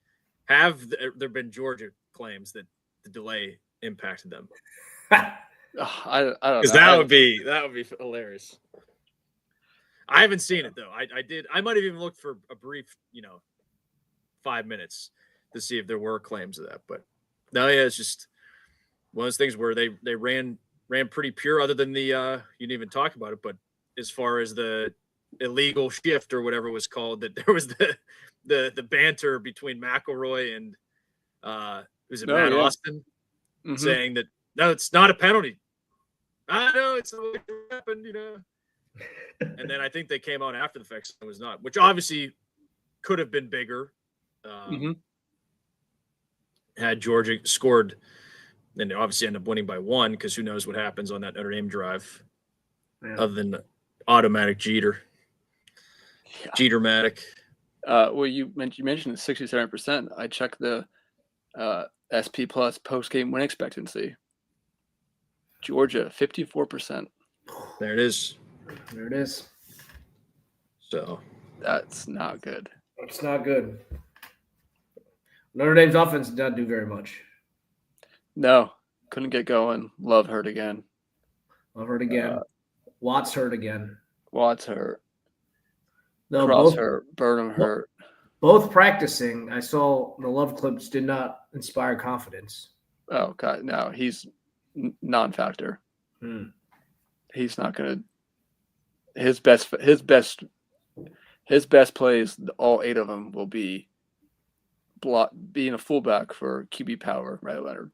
have there been Georgia claims that the delay impacted them? I don't know. Because that would be hilarious. I haven't seen it, though. I might have even looked for a brief, 5 minutes to see if there were claims of that. But no, yeah, it's just one of those things where they ran pretty pure, other than the you didn't even talk about it, but as far as the illegal shift or whatever it was called, that there was the banter between McElroy and Matt Austin saying that no, it's not a penalty. I know it's the way it happened, And then I think they came out after the fact it was not, which obviously could have been bigger. Had Georgia scored, then they obviously end up winning by 1, because who knows what happens on that Notre Dame drive, other than automatic Jeter. Yeah. Jeter-matic. Well, you mentioned the 67%. I checked the SP Plus post-game win expectancy. Georgia, 54%. There it is. So that's not good. It's not good. Notre Dame's offense did not do very much. No, couldn't get going. Love hurt again. Watts hurt again. Watts hurt. No, Cross hurt. Burnham hurt. Both practicing, I saw the Love clips did not inspire confidence. Oh God, no, he's non-factor. He's not gonna. His best plays, all 8 of them will be being a fullback for QB power, right, Leonard?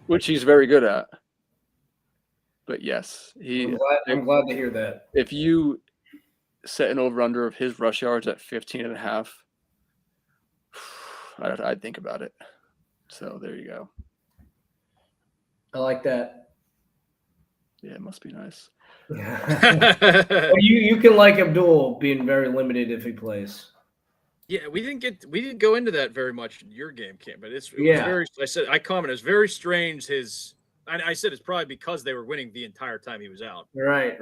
Which he's very good at. But yes, I'm glad to hear that. If you set an over-under of his rush yards at 15.5, I'd think about it. So there you go. I like that. Yeah, it must be nice. Well, you can like Abdul being very limited if he plays. Yeah, we didn't go into that very much in your game, Cam, but it was very. I commented it's very strange. I said it's probably because they were winning the entire time he was out. Right.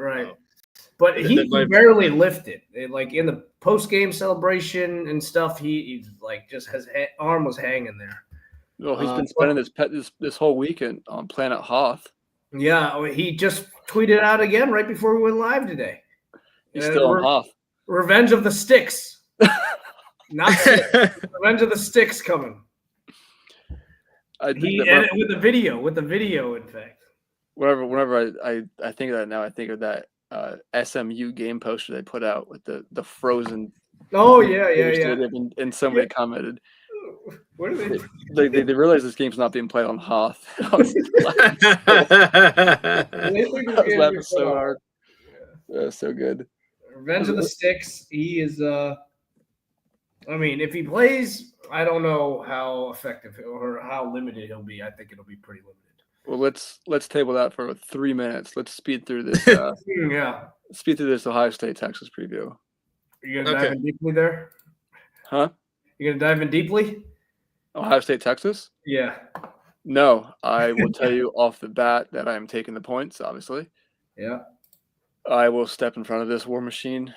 But he barely lifted. Like in the post game celebration and stuff, he's like just his arm was hanging there. Well, he's been spending this whole weekend on Planet Hoth. Yeah, he just tweeted out again right before we went live today. He's still on Hoth. Revenge of the Sticks. Not sticks. Revenge of the Sticks coming. With the video, in fact. Whenever I think of that now, I think of that SMU game poster they put out with the frozen. Oh yeah. And somebody commented. What are they realize this game's not being played on Hoth. I was laughing so hard. Yeah, so good. Revenge of the Sticks. He is. If he plays, I don't know how effective or how limited he'll be. I think it'll be pretty limited. Well, let's table that for 3 minutes. Let's speed through this. Speed through this Ohio State Texas preview. Are you gonna dive in deeply there? Huh? You gonna dive in deeply? Ohio State Texas? Yeah. No, I will tell you off the bat that I am taking the points. Obviously. Yeah. I will step in front of this war machine.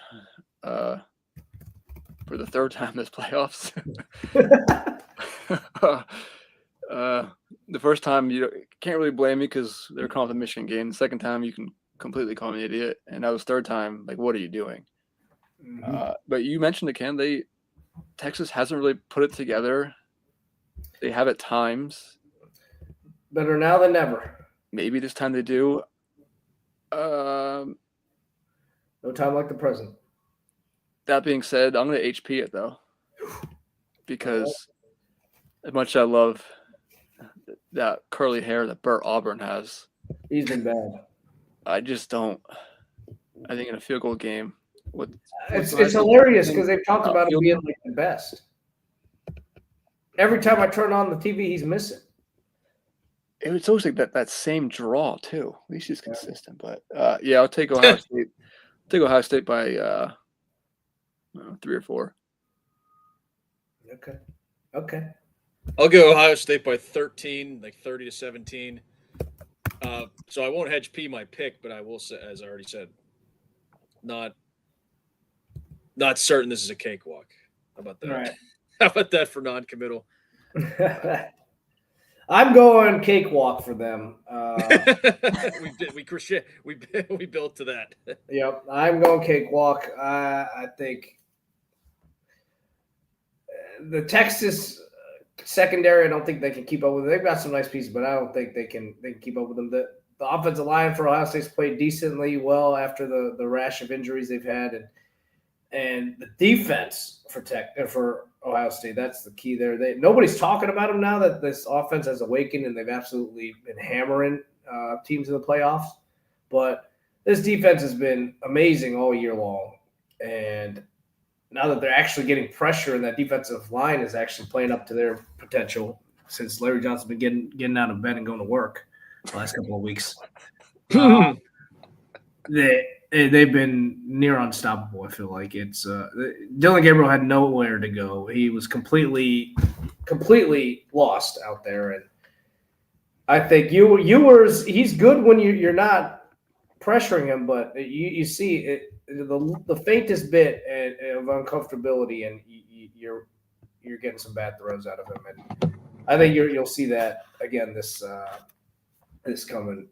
For the 3rd time this playoffs. The first time can't really blame me because they're calling the Michigan game. The second time, you can completely call me an idiot, and that was third time. Like, what are you doing? But you mentioned it, Ken. Texas hasn't really put it together. They have at times. Better now than never. Maybe this time they do. No time like the present. That being said, I'm going to HP it though, because as much as I love that curly hair that Burt Auburn has, He's been bad. I just don't. I think in a field goal game, It's hilarious because they've talked about him being like the best. Every time I turn on the TV, he's missing. It's always like that same draw too. At least he's consistent. But yeah, I'll take Ohio State. Take Ohio State by 3 or 4. Okay. I'll go Ohio State by 13, like 30-17. So I won't hedge P my pick, but I will say, as I already said, not certain this is a cakewalk. How about that? Right. How about that for non-committal? I'm going cakewalk for them. We built to that. Yep, I'm going cakewalk. I think the Texas secondary, I don't think they can keep up with it. They've got some nice pieces, but I don't think they can keep up with them. The offensive line for Ohio State's played decently well after the rash of injuries they've had, and the defense for Ohio State, that's the key there. Nobody's talking about them now that this offense has awakened and they've absolutely been hammering teams in the playoffs. But this defense has been amazing all year long, and now that they're actually getting pressure and that defensive line is actually playing up to their potential since Larry Johnson's been getting out of bed and going to work the last couple of weeks. They've been near unstoppable. I feel like it's Dylan Gabriel had nowhere to go. He was completely lost out there, and I think Ewers, he's good when you're not pressuring him, but you see it. The faintest bit of uncomfortability, and you're getting some bad throws out of him. And I think you'll see that again this coming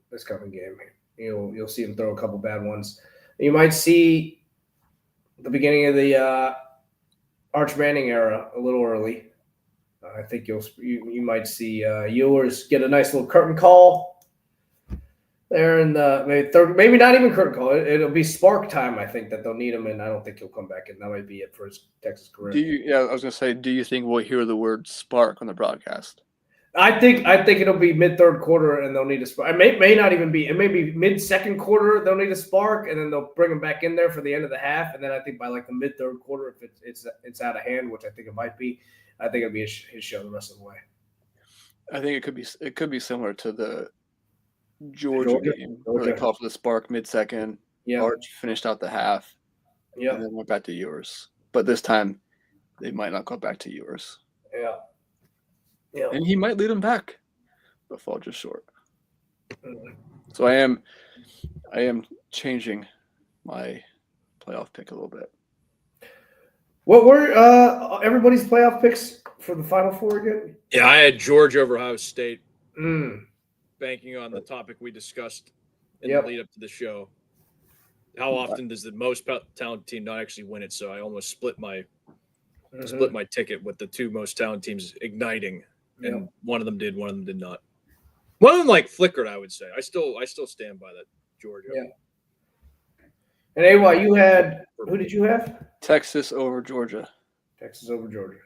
game. You'll see him throw a couple bad ones. You might see the beginning of the Arch Manning era a little early. I think you might see Ewers get a nice little curtain call there in the maybe not even curtain call. It'll be spark time. I think that they'll need him, and I don't think he'll come back. And that might be it for his Texas career. I was gonna say, do you think we'll hear the word spark on the broadcast? I think it'll be mid-third quarter, and they'll need a spark. It may not even be. It may be mid-second quarter. They'll need a spark, and then they'll bring him back in there for the end of the half. And then I think by like the mid-third quarter, if it's out of hand, which I think it might be, I think it'll be his show the rest of the way. I think it could be similar to the Georgia game where they called for the spark mid-second. Yeah, Arch finished out the half. Yeah, and then went back to Ewers. But this time, they might not go back to Ewers. Yeah. Yeah. And he might lead them back, but fall just short. Mm-hmm. So I am changing my playoff pick a little bit. What were everybody's playoff picks for the Final Four again? Yeah, I had Georgia over Ohio State, banking on the topic we discussed in the lead up to the show. How often does the most talented team not actually win it? So I almost split my ticket with the two most talented teams igniting. And one of them did, one of them did not. One of them flickered, I would say. I still stand by that Georgia. Yeah. And AY, you had who did you have? Texas over Georgia. Texas over Georgia.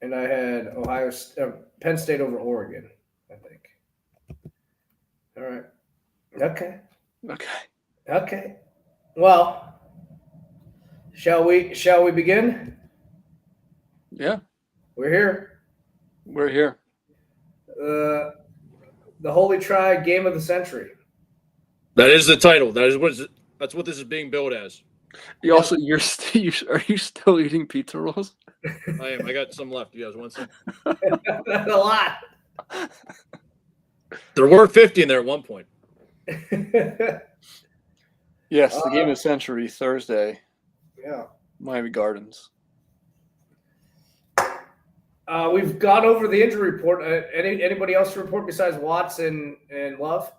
And I had Penn State over Oregon, I think. All right. Okay. Well, shall we begin? Yeah. We're here. The Holy Try Game of the Century. That is the title. That's what this is being billed as. Are you still eating pizza rolls? I am. I got some left. You guys want some? That's a lot. There were 50 in there at one point. Yes, the game of the century, Thursday. Yeah. Miami Gardens. We've gone over the injury report. Anybody else to report besides Watts and Love?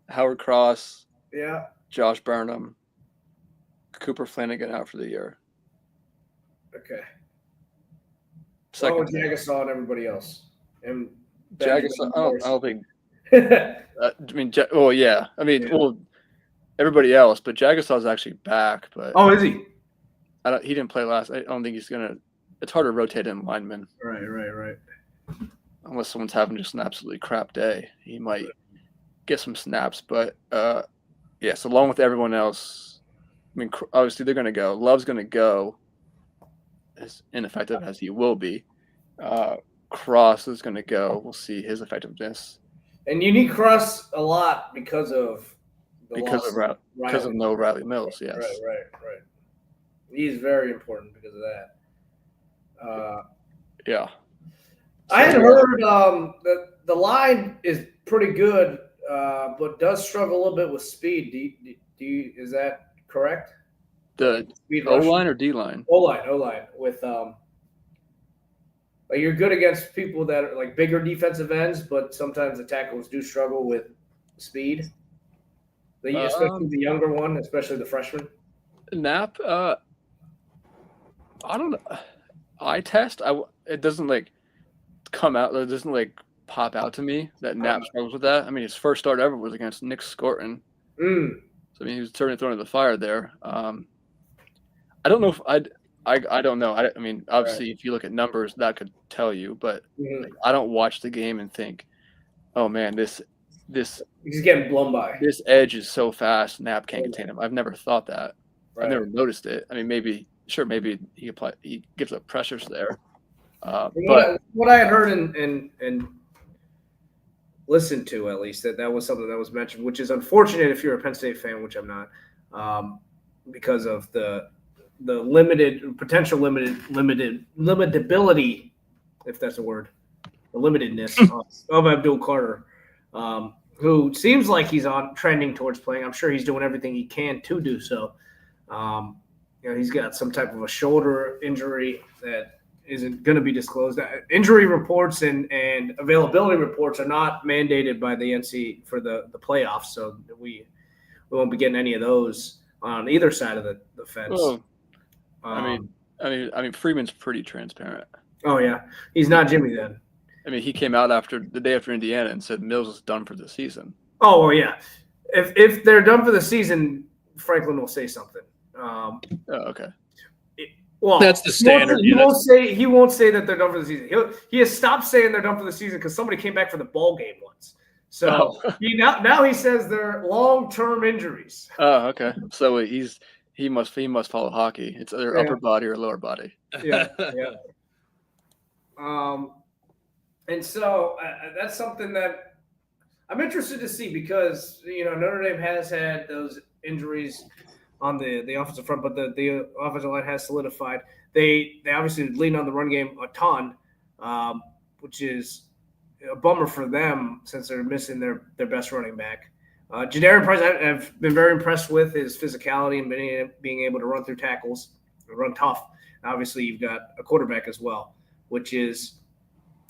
Howard Cross, Yeah. Josh Burnham, Cooper Flanagan out for the year. Okay. Second, Jagasaw and everybody else. And Jagasaw. I don't think. yeah. I mean, yeah. I mean, Yeah. everybody else, but Jagasaw's actually back. But Oh, is he? he didn't play last. I don't think he's gonna. It's hard to rotate in linemen. Right. Unless someone's having just an absolutely crap day, he might get some snaps. But yes, along with everyone else, I mean, obviously they're going to go. Love's going to go, as ineffective as he will be. Cross is going to go. We'll see his effectiveness. And you need Cross a lot because of no Riley Mills. Yes. Right. He's very important because of that. Yeah. I had heard that the line is pretty good, but does struggle a little bit with speed. Is that correct? The O line or D line? O line with like you're good against people that are like bigger defensive ends, but sometimes the tackles do struggle with speed. Especially the younger one, especially the freshman. Knapp, I don't know. Eye test, it doesn't like come out. It doesn't like pop out to me that Knapp struggles with that. I mean, his first start ever was against Nick Scorton. So I mean, he was certainly thrown in the fire there. I don't know if I don't know. I mean, obviously, if you look at numbers, that could tell you. But like, I don't watch the game and think, oh man, this he's getting blown by. This edge is so fast. Knapp can't contain him. I've never thought that. Right. I've never noticed it. I mean, maybe he gives up pressures there. But what I had heard and listened to, at least, that was something that was mentioned, which is unfortunate if you're a Penn State fan, which I'm not, because of the potential limitability, if that's a word, the limitedness of Abdul Carter, who seems like he's trending towards playing. I'm sure he's doing everything he can to do so. He's got some type of a shoulder injury that isn't going to be disclosed. Injury reports and availability reports are not mandated by the NC for the playoffs, so we won't be getting any of those on either side of the fence. Well, I mean, Freeman's pretty transparent. Oh yeah, he's not Jimmy then. I mean, he came out the day after Indiana and said Mills is done for the season. Oh well, yeah. If they're done for the season, Franklin will say something. Okay. Well, that's the standard. He won't say that they're done for the season. He has stopped saying they're done for the season because somebody came back for the ball game once. So now he says they're long-term injuries. Oh, okay. So he must follow hockey. It's either upper body or lower body. Yeah. And so that's something that I'm interested to see because Notre Dame has had those injuries on the offensive front, but the offensive line has solidified. They obviously lean on the run game a ton, which is a bummer for them since they're missing their best running back. Jadarian Price, I've been very impressed with his physicality and being able to run through tackles, run tough. Obviously, you've got a quarterback as well, which is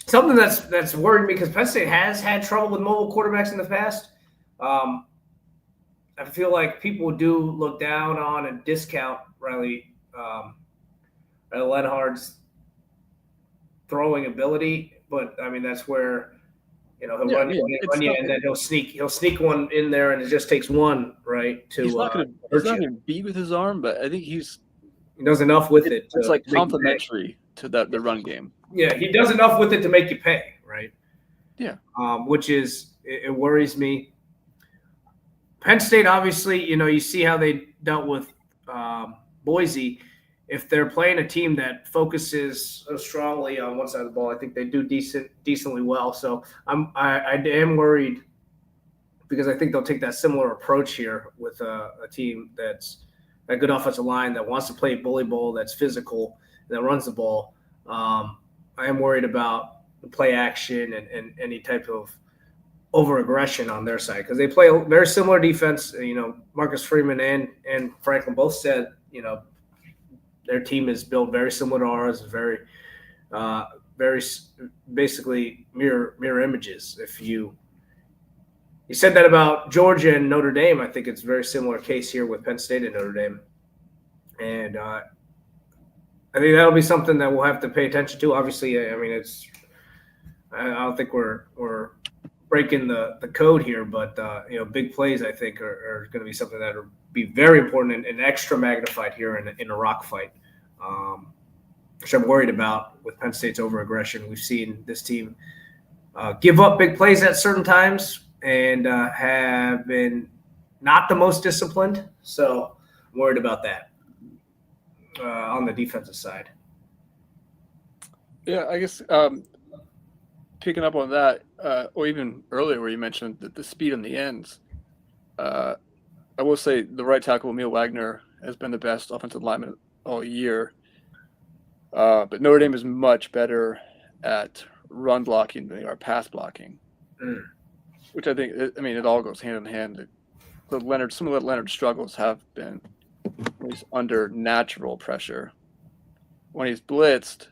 something that's worried me because Penn State has had trouble with mobile quarterbacks in the past. I feel like people do look down on and discount Riley Lenhard's throwing ability, but I mean that's where he'll run you, and then he'll sneak one in there, and it just takes one to. He's not going to beat with his arm, but I think he does enough with it. It's like complementary to the run game. Yeah, he does enough with it to make you pay, right? Yeah. Which is it worries me. Penn State, obviously, you see how they dealt with Boise. If they're playing a team that focuses so strongly on one side of the ball, I think they do decently well. So I am worried because I think they'll take that similar approach here with a team that's a good offensive line that wants to play bully ball, that's physical, that runs the ball. I am worried about the play action and any type of over aggression on their side because they play a very similar defense. Marcus Freeman and Franklin both said, their team is built very similar to ours, very basically mirror images. If you said that about Georgia and Notre Dame, I think it's a very similar case here with Penn State and Notre Dame, and I think that'll be something that we'll have to pay attention to. Obviously, I mean, I don't think we're breaking the code here, but big plays I think are going to be something that will be very important and extra magnified here in a rock fight, which I'm worried about with Penn State's over-aggression. We've seen this team give up big plays at certain times and have been not the most disciplined, so I'm worried about that on the defensive side. Yeah, I guess picking up on that, or even earlier where you mentioned that the speed on the ends, I will say the right tackle, Emil Wagner, has been the best offensive lineman all year. But Notre Dame is much better at run blocking than they are pass blocking, which I think, it all goes hand in hand. Some of the Leonard struggles have been when he's under natural pressure. When he's blitzed,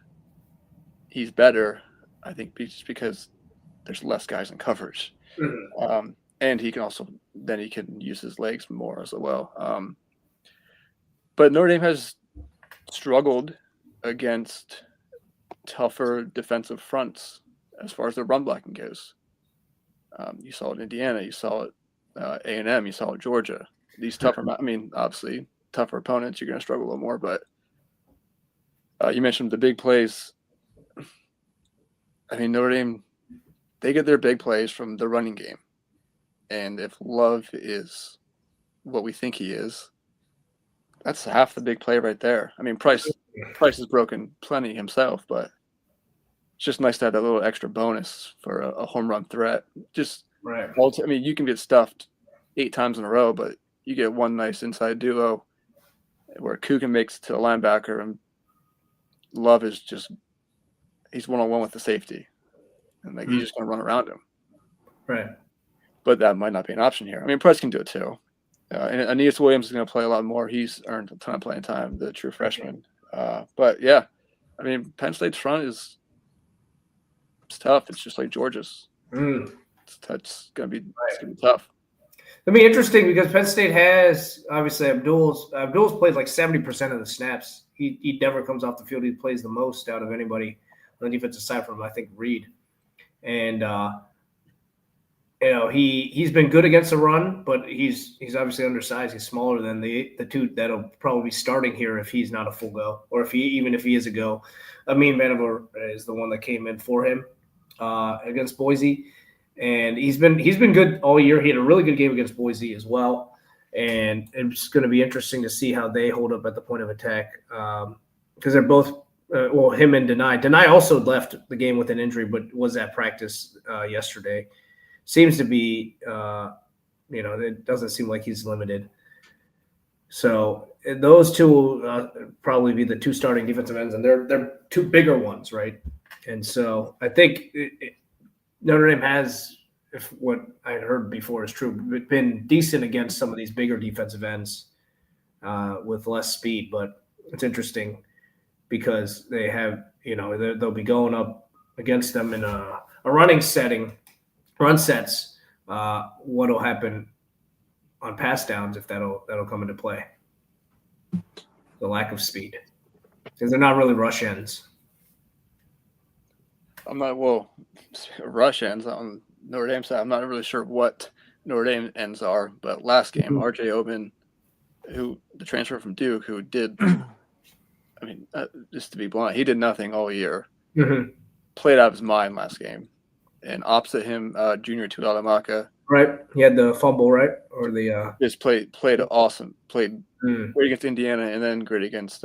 he's better, I think, just because there's less guys in coverage. And he can use his legs more as well. But Notre Dame has struggled against tougher defensive fronts as far as their run blocking goes. You saw it in Indiana, you saw it A&M, you saw it Georgia. These tougher, obviously tougher opponents, you're going to struggle a little more. But you mentioned the big plays. Notre Dame, they get their big plays from the running game. And if Love is what we think he is, that's half the big play right there. Price has broken plenty himself, but it's just nice to have that little extra bonus for a home run threat. Just right. You can get stuffed 8 times in a row, but you get one nice inside duo where Coogan makes it to a linebacker, and Love is he's one-on-one with the safety, and he's just going to run around him. Right. But that might not be an option here. Price can do it too. And Aeneas Williams is going to play a lot more. He's earned a ton of playing time, the true freshman. But yeah, Penn State's front it's tough. It's just like Georgia's. It's going to be tough. It'll be interesting because Penn State has obviously Abdul's played like 70% of the snaps. He never comes off the field. He plays the most out of anybody on the defensive side from, I think, Reed. And he's been good against the run, but he's obviously undersized. He's smaller than the two that'll probably be starting here if he's not a full go, or if he is a go. Amin Manover is the one that came in for him against Boise, and he's been good all year. He had a really good game against Boise as well, and it's going to be interesting to see how they hold up at the point of attack because they're both him and Deny. Deny also left the game with an injury, but was at practice yesterday. Seems to be, it doesn't seem like he's limited. So those two will probably be the two starting defensive ends, and they're two bigger ones, right? And so I think Notre Dame has, if what I heard before is true, been decent against some of these bigger defensive ends with less speed. But it's interesting because they have, they'll be going up against them in a running setting. Run sets, what'll happen on pass downs if that'll come into play. The lack of speed. Because they're not really rush ends. Rush ends on Notre Dame side. I'm not really sure what Notre Dame ends are, but last game, RJ Oben, the transfer from Duke, who did, just to be blunt, he did nothing all year. Played out of his mind last game. And opposite him, Junior Tuihalamaka. Right. He had the fumble, right? Or the just played awesome. Played great against Indiana and then great against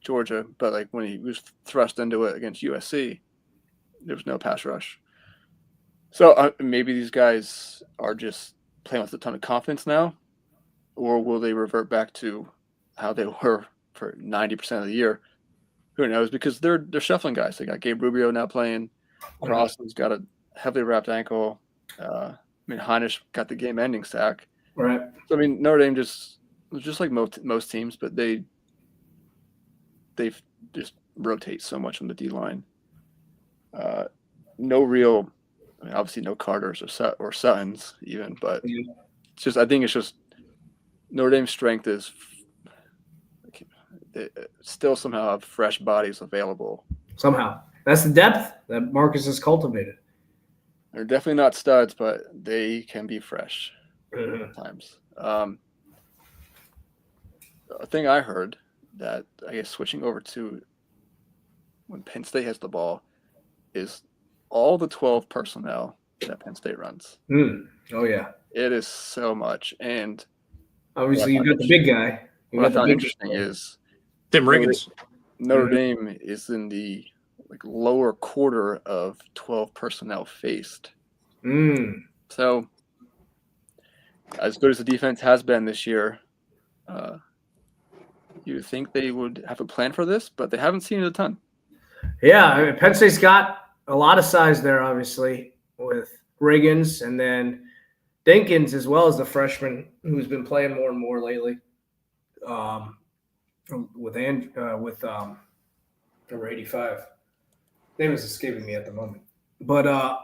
Georgia. But when he was thrust into it against USC, there was no pass rush. So maybe these guys are just playing with a ton of confidence now, or will they revert back to how they were for 90% of the year? Who knows? Because they're shuffling guys. They got Gabe Rubio now playing. Crosland's got a heavily wrapped ankle. Heinisch got the game-ending sack. Right. So Notre Dame just like most teams, but they just rotate so much on the D line. No real, I mean, obviously no Carters or Suttons even, but Yeah. it's just I think it's just Notre Dame's strength is they still somehow have fresh bodies available. Somehow. That's the depth that Marcus has cultivated. They're definitely not studs, but they can be fresh Mhm. at times. A thing I heard that I guess switching over to when Penn State has the ball is all the 12 personnel that Penn State runs. Oh, yeah. It is so much. And Obviously, you got the big guy. what I found interesting is Tim Riggins. Notre Dame is in the lower quarter of 12 personnel faced. So as good as the defense has been this year, you would think they would have a plan for this, but they haven't seen it a ton. Yeah, I mean, Penn State's got a lot of size there, obviously, with Riggins and then Dinkins, as well as the freshman who's been playing more and more lately. With number 85. Name is escaping me at the moment. But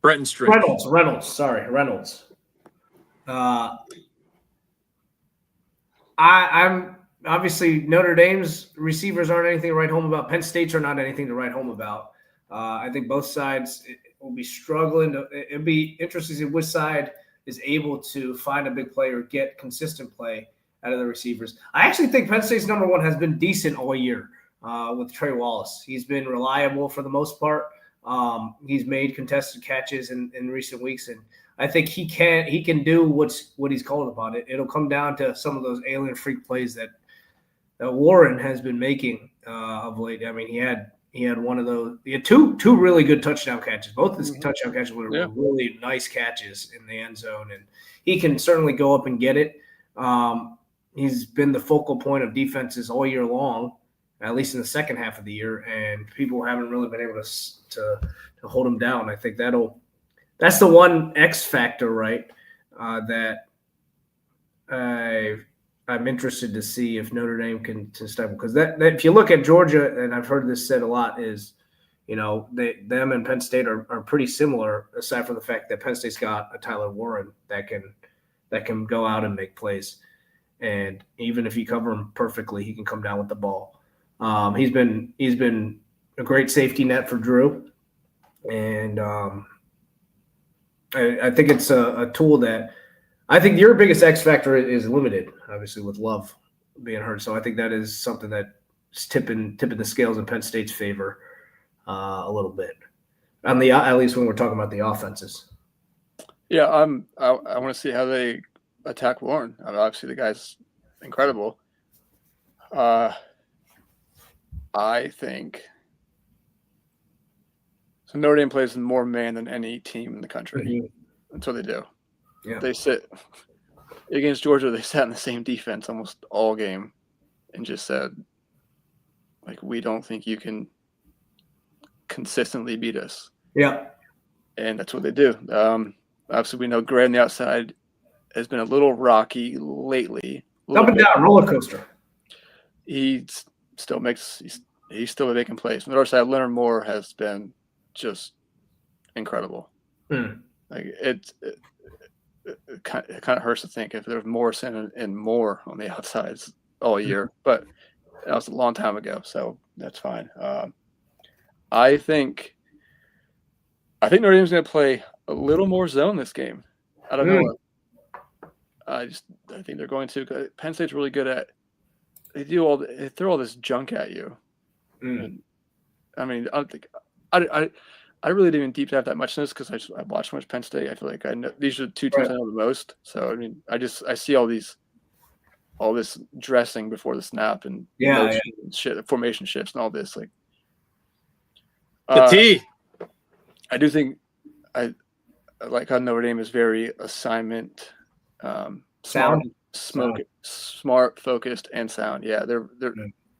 Brenton Strick. Reynolds. I'm obviously Notre Dame's receivers aren't anything to write home about. Penn State's are not anything to write home about. I think both sides will be struggling. It'll be interesting to see which side is able to find a big play or get consistent play out of the receivers. I actually think Penn State's number one has been decent all year with Trey Wallace. He's been reliable for the most part. He's made contested catches in recent weeks, and I think he can do what he's called upon. It'll come down to some of those alien freak plays that Warren has been making of late. I mean, he had one of those. He had two really good touchdown catches. Both his touchdown catches were really nice catches in the end zone, and he can certainly go up and get it. He's been the focal point of defenses all year long, at least in the second half of the year, and people haven't really been able to hold him down. I think that's the one X factor, right? That I'm interested to see if Notre Dame can stifle, because that if you look at Georgia, and I've heard this said a lot, is them and Penn State are pretty similar, aside from the fact that Penn State's got a Tyler Warren that can go out and make plays, and even if you cover him perfectly, he can come down with the ball. He's been a great safety net for Drew, and I think it's a tool that I think your biggest X factor is limited, obviously with Love being hurt. So I think that is something that's tipping the scales in Penn State's favor a little bit, at least when we're talking about the offenses. Yeah, I want to see how they attack Warren. I mean, obviously, the guy's incredible. I think so. Notre Dame plays more man than any team in the country. That's what they do. Yeah. They sit against Georgia. They sat in the same defense almost all game, and just said, we don't think you can consistently beat us. Yeah, and that's what they do. Obviously, we know Gray on the outside has been a little rocky lately. Up and down, roller coaster. He's still making plays. On the other side, Leonard Moore has been just incredible. It kind of hurts to think if there's Morrison and Moore on the outsides all year, but that was a long time ago, so that's fine. I think Notre Dame's going to play a little more zone this game. I don't know. I think they're going to. Penn State's really good at. They throw all this junk at you. And, I mean, I really didn't even deep dive that much in this because I watched so much Penn State. I feel like I know these are the two teams I know the most. So I mean, I see all this dressing before the snap and shit, formation shifts and all this. The T. I do think I like how Notre Dame is very assignment smart, focused, and sound. Yeah, they're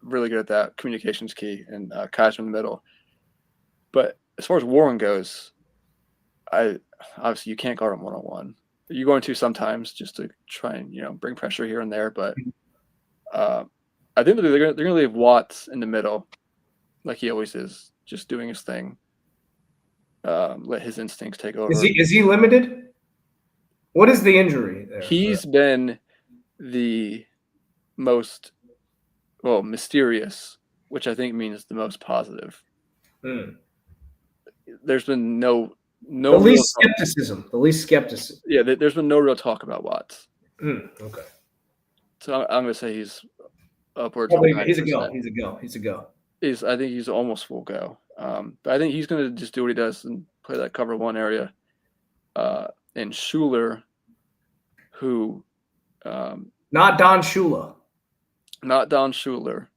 really good at that. Communication's key, and Kaiser in the middle. But as far as Warren goes, obviously you can't guard him one-on-one. You're going to sometimes just to try and bring pressure here and there. But I think they're going to leave Watts in the middle, like he always is, just doing his thing. let his instincts take over. Is he limited? What is the injury there? He's been the most mysterious, which I think means the most positive. There's been no the least skepticism. The least skepticism. Yeah, there's been no real talk about Watts. Okay. So I'm going to say he's upwards. He's a go. He's a go. He's a go. I think he's almost full go. But I think he's going to just do what he does and play that cover one area. And Schuler, who not Don Shula. Not Don Shula.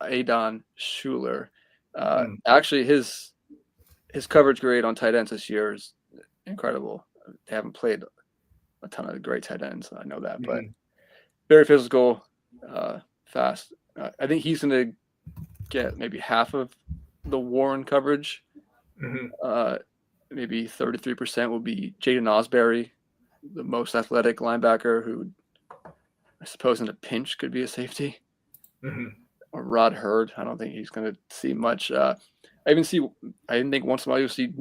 Adon Schuler. Actually, his coverage grade on tight ends this year is incredible. They haven't played a ton of great tight ends. I know that, but very physical, fast. I think he's going to get maybe half of the Warren coverage. Maybe 33% will be Jaden Osbury, the most athletic linebacker who I suppose in a pinch could be a safety. Or Rod Hurd. I don't think he's going to see much. I didn't think once in a while you'll see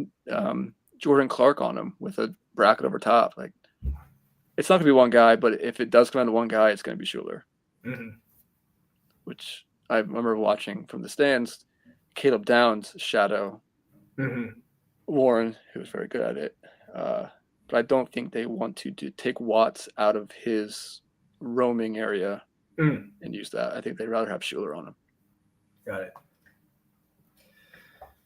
Jordan Clark on him with a bracket over top. Like, it's not going to be one guy, but if it does come down to one guy, it's going to be Schuler. Which I remember watching from the stands. Caleb Downs shadow Warren, who was very good at it. But I don't think they want to take Watts out of his roaming area and use that. I think they'd rather have Schuler on him. Got it.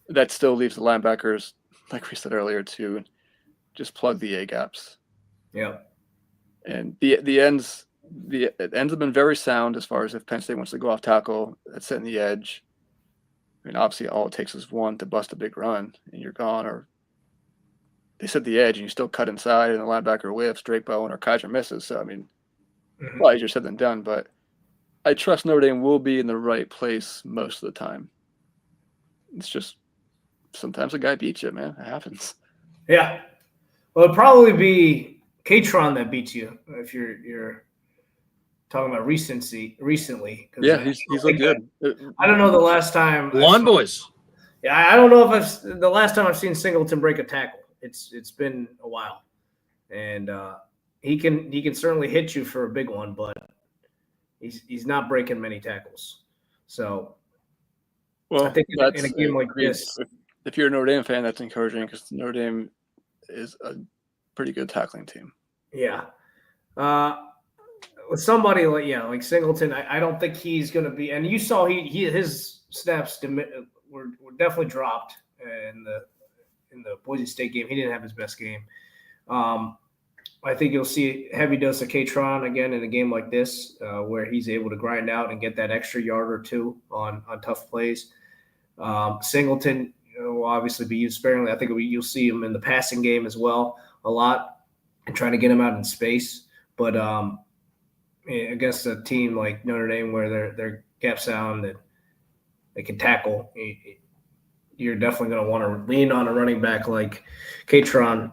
That still leaves the linebackers, like we said earlier, to just plug the A gaps. Yeah. And the ends have been very sound as far as if Penn State wants to go off tackle, that's setting the edge. I mean, obviously, all it takes is one to bust a big run, and you're gone. Or they set the edge, and you still cut inside, and the linebacker whiffs, Drake Bowen or Kaiser misses. So, I mean, a lot easier said than done. But I trust Notre Dame will be in the right place most of the time. It's just sometimes a guy beats you, man. It happens. Yeah. Well, it'd probably be Katron that beats you if you're talking about recently. Yeah, he's looked good. I don't know the last time. Boys. Yeah, I don't know if the last time I've seen Singleton break a tackle. It's been a while, and he can certainly hit you for a big one, but he's not breaking many tackles. So, well, I think in a game like this, if you're a Notre Dame fan, that's encouraging because Notre Dame is a pretty good tackling team. Yeah. With somebody like Singleton, I don't think he's going to be. And you saw his snaps were definitely dropped in the Boise State game. He didn't have his best game. I think you'll see a heavy dose of Katron again in a game like this, where he's able to grind out and get that extra yard or two on tough plays. Singleton will obviously be used sparingly. I think you'll see him in the passing game as well a lot and trying to get him out in space. But against a team like Notre Dame where they're gap sound and they can tackle, you're definitely going to want to lean on a running back like Katron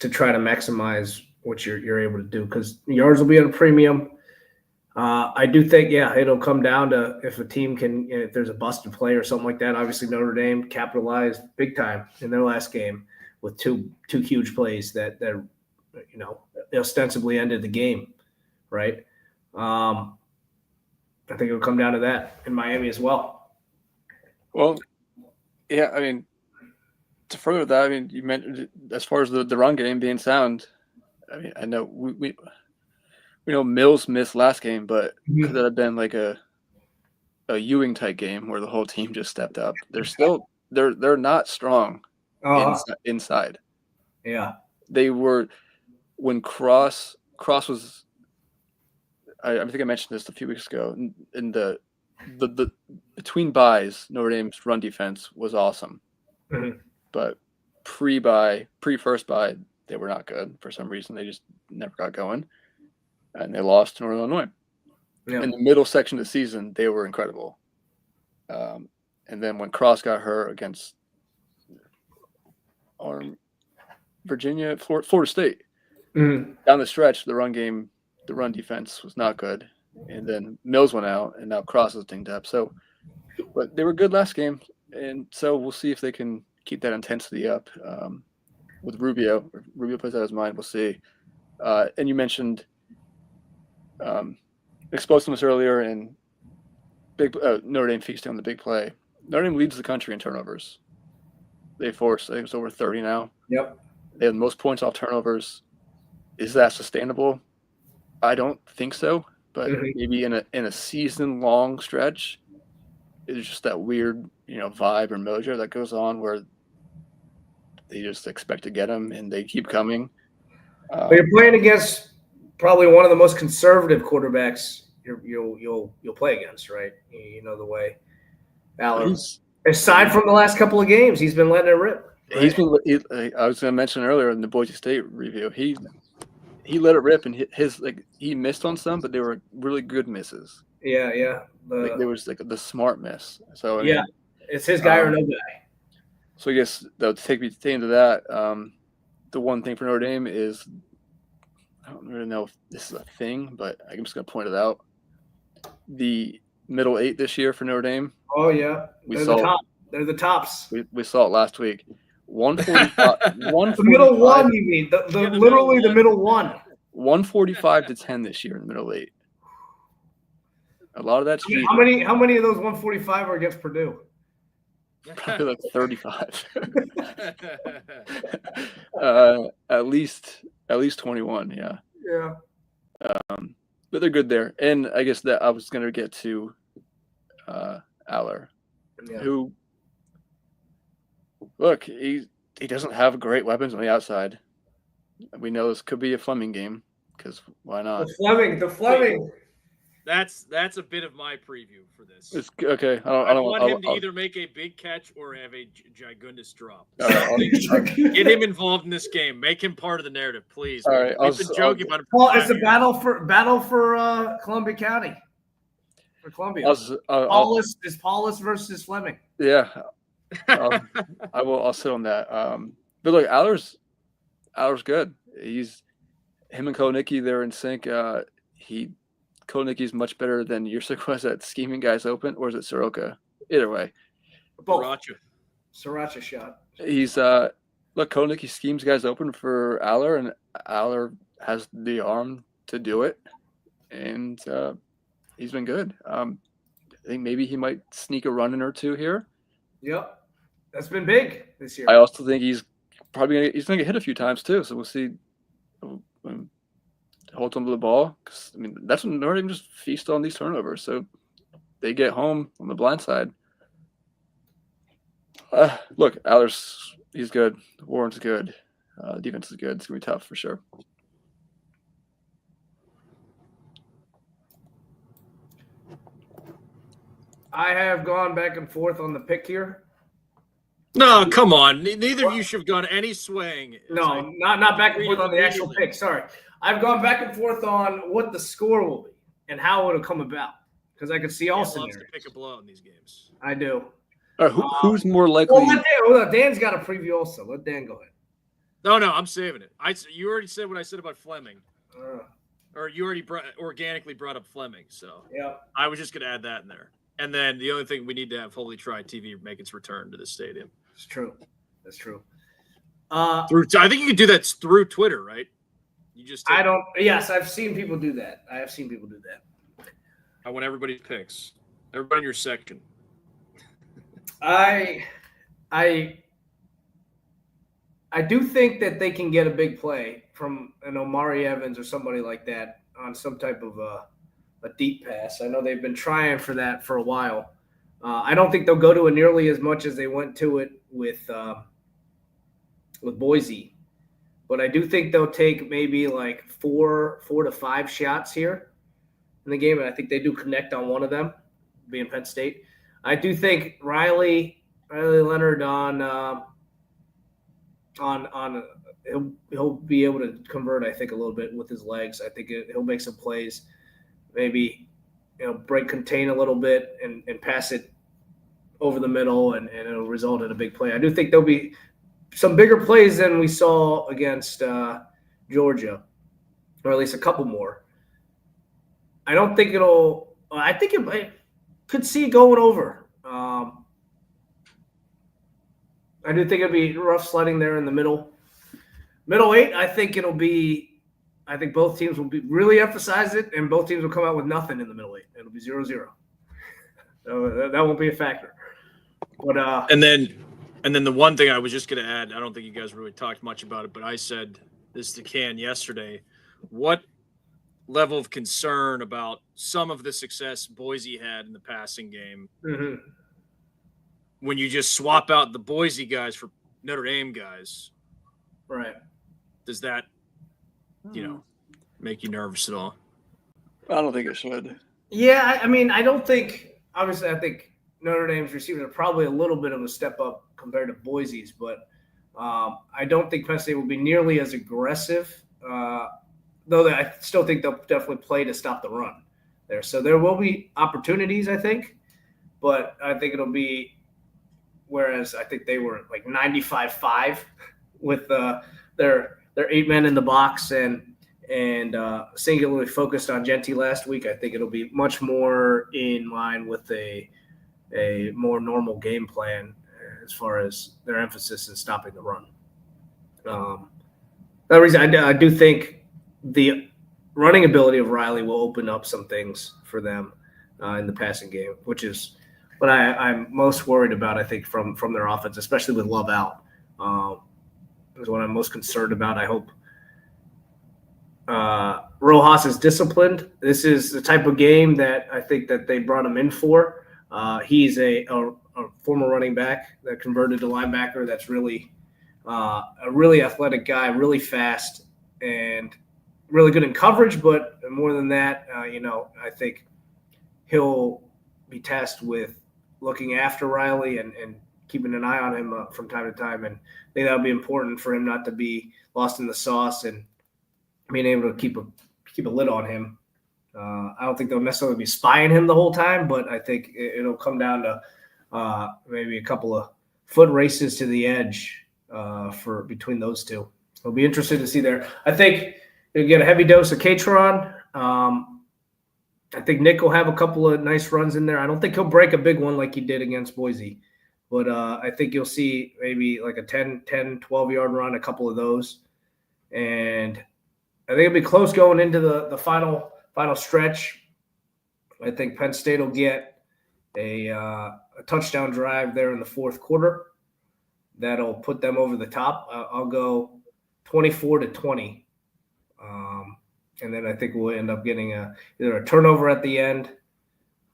to try to maximize what you're able to do because yards will be at a premium. I do think, it'll come down to if a team can, if there's a busted play or something like that. Obviously, Notre Dame capitalized big time in their last game with two huge plays that ostensibly ended the game, right? I think it'll come down to that in Miami as well. Well, yeah, I mean, to further that, I mean, you mentioned as far as the run game being sound. I mean, I know we know Mills missed last game, but could that have been like a Ewing type game where the whole team just stepped up? They're not strong inside. Yeah, they were when Cross was. I think I mentioned this a few weeks ago. In the between buys, Notre Dame's run defense was awesome, but pre-first buy, they were not good for some reason. They just never got going, and they lost to Northern Illinois. Yeah. In the middle section of the season, they were incredible. And then when Cross got hurt against Virginia, Florida State, down the stretch, the run defense was not good. And then Mills went out, and now Cross is dinged up. So, but they were good last game. And so we'll see if they can keep that intensity up with Rubio. Rubio plays out his mind. We'll see. And you mentioned explosiveness earlier and big Notre Dame feasting on the big play. Notre Dame leads the country in turnovers. They force, I think it's over 30 now. Yep. They have the most points off turnovers. Is that sustainable? I don't think so. But maybe in a season-long stretch, it's just that weird, vibe or mojo that goes on where they just expect to get them and they keep coming. But you're playing against probably one of the most conservative quarterbacks you'll play against, right? You know the way. Allen. Aside from the last couple of games, he's been letting it rip. Right? I was going to mention earlier in the Boise State review, he let it rip, and he missed on some, but they were really good misses. Yeah. There was the smart miss. So it's his guy or no guy. So I guess that would take me into that. The one thing for Notre Dame is I don't really know if this is a thing, but I'm just going to point it out. The middle 8 this year for Notre Dame. Oh yeah, they're the tops. We saw it last week. 145. The middle one, you mean? Literally the middle one. 145 to 10 this year in the middle 8. A lot of that's how many of those 145 are against Purdue? Probably like 35. At least 21. Yeah. Yeah. But they're good there, and I guess that I was going to get to Aller, who. Look, he doesn't have great weapons on the outside. We know this could be a Fleming game because why not? The Fleming. That's a bit of my preview for this. It's okay. I want him to either make a big catch or have a gigundous drop. Get him involved in this game. Make him part of the narrative, please. All right, We've been joking about it. Well, it's a battle for Columbia County. For Columbia. Is Paulus versus Fleming. Yeah. I'll sit on that. But look, Aller's good. Him and Konicki, they're in sync. Konicki's much better than Yurcik was at scheming guys open, or is it Soroka? Either way. Sriracha shot. He's Konicki schemes guys open for Aller, and Aller has the arm to do it. And he's been good. I think maybe he might sneak a run in or two here. Yep. That's been big this year. I also think he's probably going to get hit a few times too. So we'll see. Hold on to the ball, because that's when Notre Dame just feast on these turnovers. So they get home on the blind side. Look, he's good. Warren's good. Defense is good. It's gonna be tough for sure. I have gone back and forth on the pick here. No, come on. Neither of you should have gone any swaying. No, not back and forth on the actual pick. Sorry. I've gone back and forth on what the score will be and how it'll come about, because I can see all scenarios. To pick a blow in these games. I do. Who's more likely? Well, Dan's got a preview also. Let Dan go ahead. No, I'm saving it. You already said what I said about Fleming. Or you already organically brought up Fleming, so yeah. I was just going to add that in there. And then the only thing we need to have Holy Try TV make its return to the stadium. It's true. That's true. I think you could do that through Twitter, right? Yes, I've seen people do that. I want everybody picks. Everybody in your section. I do think that they can get a big play from an Omari Evans or somebody like that on some type of a deep pass. I know they've been trying for that for a while. I don't think they'll go to it nearly as much as they went to it with Boise. But I do think they'll take maybe like 4 to 5 shots here in the game, and I think they do connect on one of them, being Penn State. I do think Riley Leonard he'll be able to convert, I think, a little bit with his legs. I think he'll make some plays, maybe break contain a little bit and pass it over the middle, and it'll result in a big play. I do think there'll be some bigger plays than we saw against Georgia, or at least a couple more. I don't think I think it could see it going over. I do think it'll be rough sledding there in the middle. Middle eight, I think both teams will be really emphasize it, and both teams will come out with nothing in the middle eight. It'll be 0-0. So that won't be a factor. But and then the one thing I was just going to add, I don't think you guys really talked much about it, but I said this to Can yesterday. What level of concern about some of the success Boise had in the passing game when you just swap out the Boise guys for Notre Dame guys? Right. Does that, make you nervous at all? I don't think it should. Yeah, I mean, I don't think – obviously, I think Notre Dame's receivers are probably a little bit of a step up compared to Boise's, but I don't think Penn State will be nearly as aggressive, though I still think they'll definitely play to stop the run there. So there will be opportunities, I think, but I think it'll be – whereas I think they were like 95-5 with their 8 men in the box and singularly focused on Genty last week. I think it'll be much more in line with a more normal game plan as far as their emphasis in stopping the run. That reason, I do think the running ability of Riley will open up some things for them in the passing game, which is what I'm most worried about, I think, from their offense, especially with Love out. Is what I'm most concerned about. I hope Rojas is disciplined. This is the type of game that I think that they brought him in for. He's a former running back that converted to linebacker. That's really a really athletic guy, really fast, and really good in coverage. But more than that, I think he'll be tasked with looking after Riley and keeping an eye on him from time to time. And I think that'll be important for him not to be lost in the sauce and being able to keep a lid on him. I don't think they'll necessarily be spying him the whole time, but I think it'll come down to maybe a couple of foot races to the edge for between those two. It'll be interesting to see there. I think you'll get a heavy dose of Catron. I think Nick will have a couple of nice runs in there. I don't think he'll break a big one like he did against Boise, but I think you'll see maybe like a 10, 12-yard run, a couple of those. And I think it'll be close going into the final stretch. I think Penn State will get a touchdown drive there in the fourth quarter. That'll put them over the top. I'll go 24-20. And then I think we'll end up getting either a turnover at the end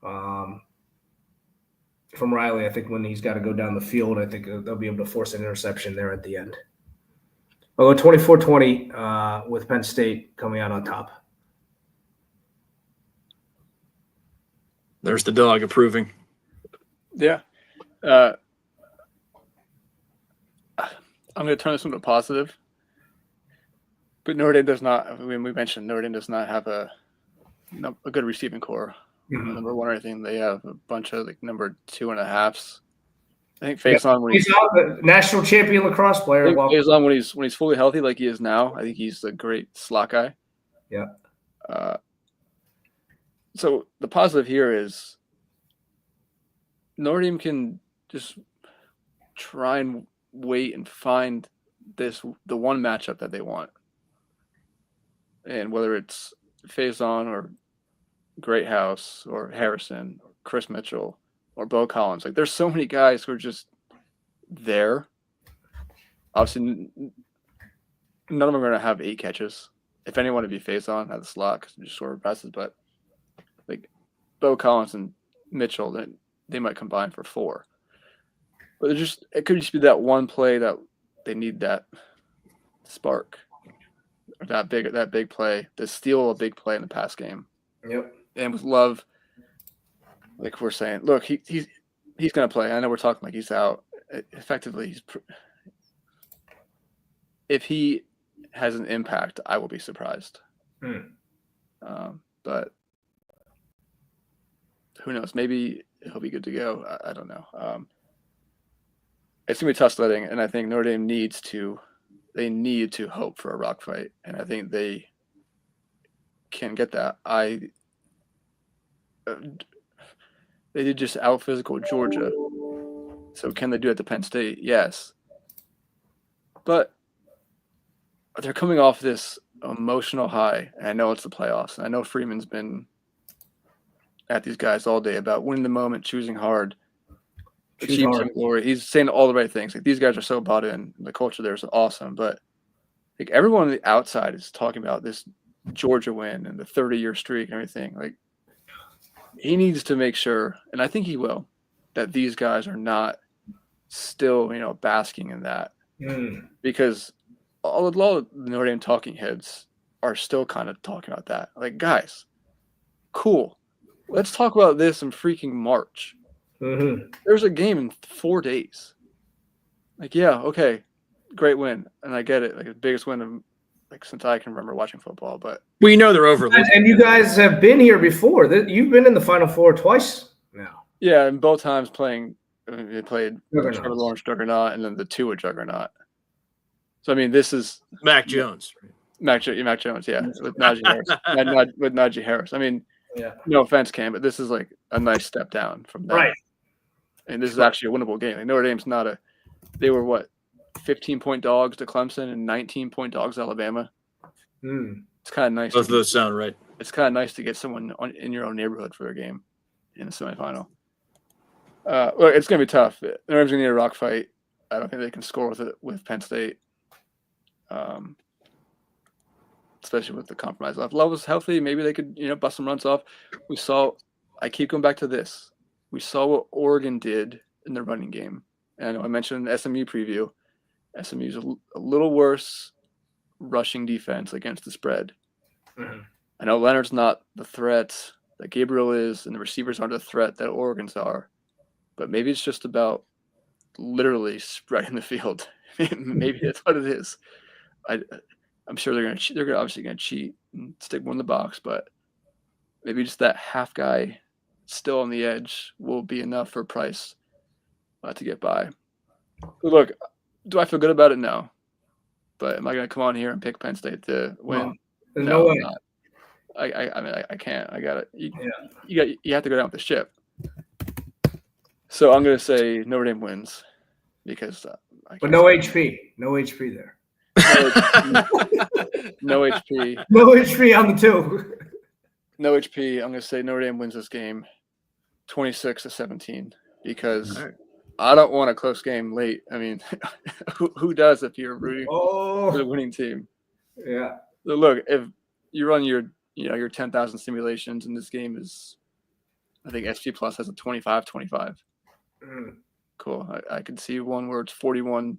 from Riley. I think when he's got to go down the field, I think they'll be able to force an interception there at the end. I'll go 24-20 with Penn State coming out on top. There's the dog approving. Yeah. I'm going to turn this into a positive. But Notre Dame does not. We mentioned Notre Dame does not have a good receiving core. Number one or anything. They have a bunch of like number 2.5s. I think Faison when he's the national champion lacrosse player. Faison when he's fully healthy like he is now, I think he's a great slot guy. Yeah. So the positive here is Notre Dame can just try and wait and find the one matchup that they want. And whether it's Faison or Greathouse or Harrison or Chris Mitchell or Bo Collins, like there's so many guys who are just there. Obviously, none of them are going to have 8 catches. If anyone, it'd be Faison at the slot because they're just sort of passes. But like Bo Collins and Mitchell, then they might combine for 4. But it could just be that one play that they need that spark. That big play, to steal a big play in the pass game. Yep. And with Love, like we're saying, look, he's going to play. I know we're talking like he's out. Effectively, if he has an impact, I will be surprised. But who knows? Maybe he'll be good to go. I don't know. It's going to be tough sledding, and I think Notre Dame needs to hope for a rock fight, and I think they can get that. They did just out physical Georgia, so can they do it to Penn State? Yes, but they're coming off this emotional high. And I know it's the playoffs. And I know Freeman's been at these guys all day about winning the moment, choosing hard, achieving some glory. He's saying all the right things. Like, these guys are so bought in. The culture there is awesome. But like, everyone on the outside is talking about this Georgia win and the 30-year streak and everything. Like, he needs to make sure, and I think he will, that these guys are not still, basking in that. Because all of the Notre Dame talking heads are still kind of talking about that. Like, guys, cool. Let's talk about this in freaking March. There's a game in 4 days. Like, yeah, okay, great win, and I get it. Like, the biggest win of since I can remember watching football. But we know they're over. And you guys have been here before. You've been in the Final Four twice now. Yeah, and both times playing. They played Trevor Lawrence Juggernaut and then the Tua Juggernaut. So I mean, this is Mac Jones. Mac Jones, yeah, with Najee Harris. With Najee Harris. I mean, no offense, Cam, but this is like a nice step down from that. Right. And this is actually a winnable game. Like, Notre Dame's not a. They were what, 15-point dogs to Clemson and 19-point dogs to Alabama. It's kind of nice. Both of those sound right. It's kind of nice to get someone in your own neighborhood for a game in the semifinal. Look, it's going to be tough. Notre Dame's going to need a rock fight. I don't think they can score with Penn State, especially with the compromise left. Love was healthy. Maybe they could, bust some runs off. I keep going back to this. We saw what Oregon did in the running game. And I know I mentioned in the SMU preview. SMU's a little worse rushing defense against the spread. I know Leonard's not the threat that Gabriel is, and the receivers aren't the threat that Oregon's are. But maybe it's just about literally spreading the field. Maybe that's what it is. I'm sure they're obviously gonna cheat and stick one in the box, but maybe just that half guy still on the edge will be enough for Price to get by. Look, do I feel good about it? No. But am I going to come on here and pick Penn State to win? No way. I mean, I can't. I got it. You have to go down with the ship. So I'm going to say Notre Dame wins because. But no HP. No HP there. No HP. No HP on the two. No HP. I'm going to say Notre Dame wins this game 26-17 because I don't want a close game late. I mean, who does if you're rooting for the winning team? Yeah. Look, if you run your 10,000 simulations and this game is, I think SG Plus has a 25-25. Cool. I could see one where it's 41-20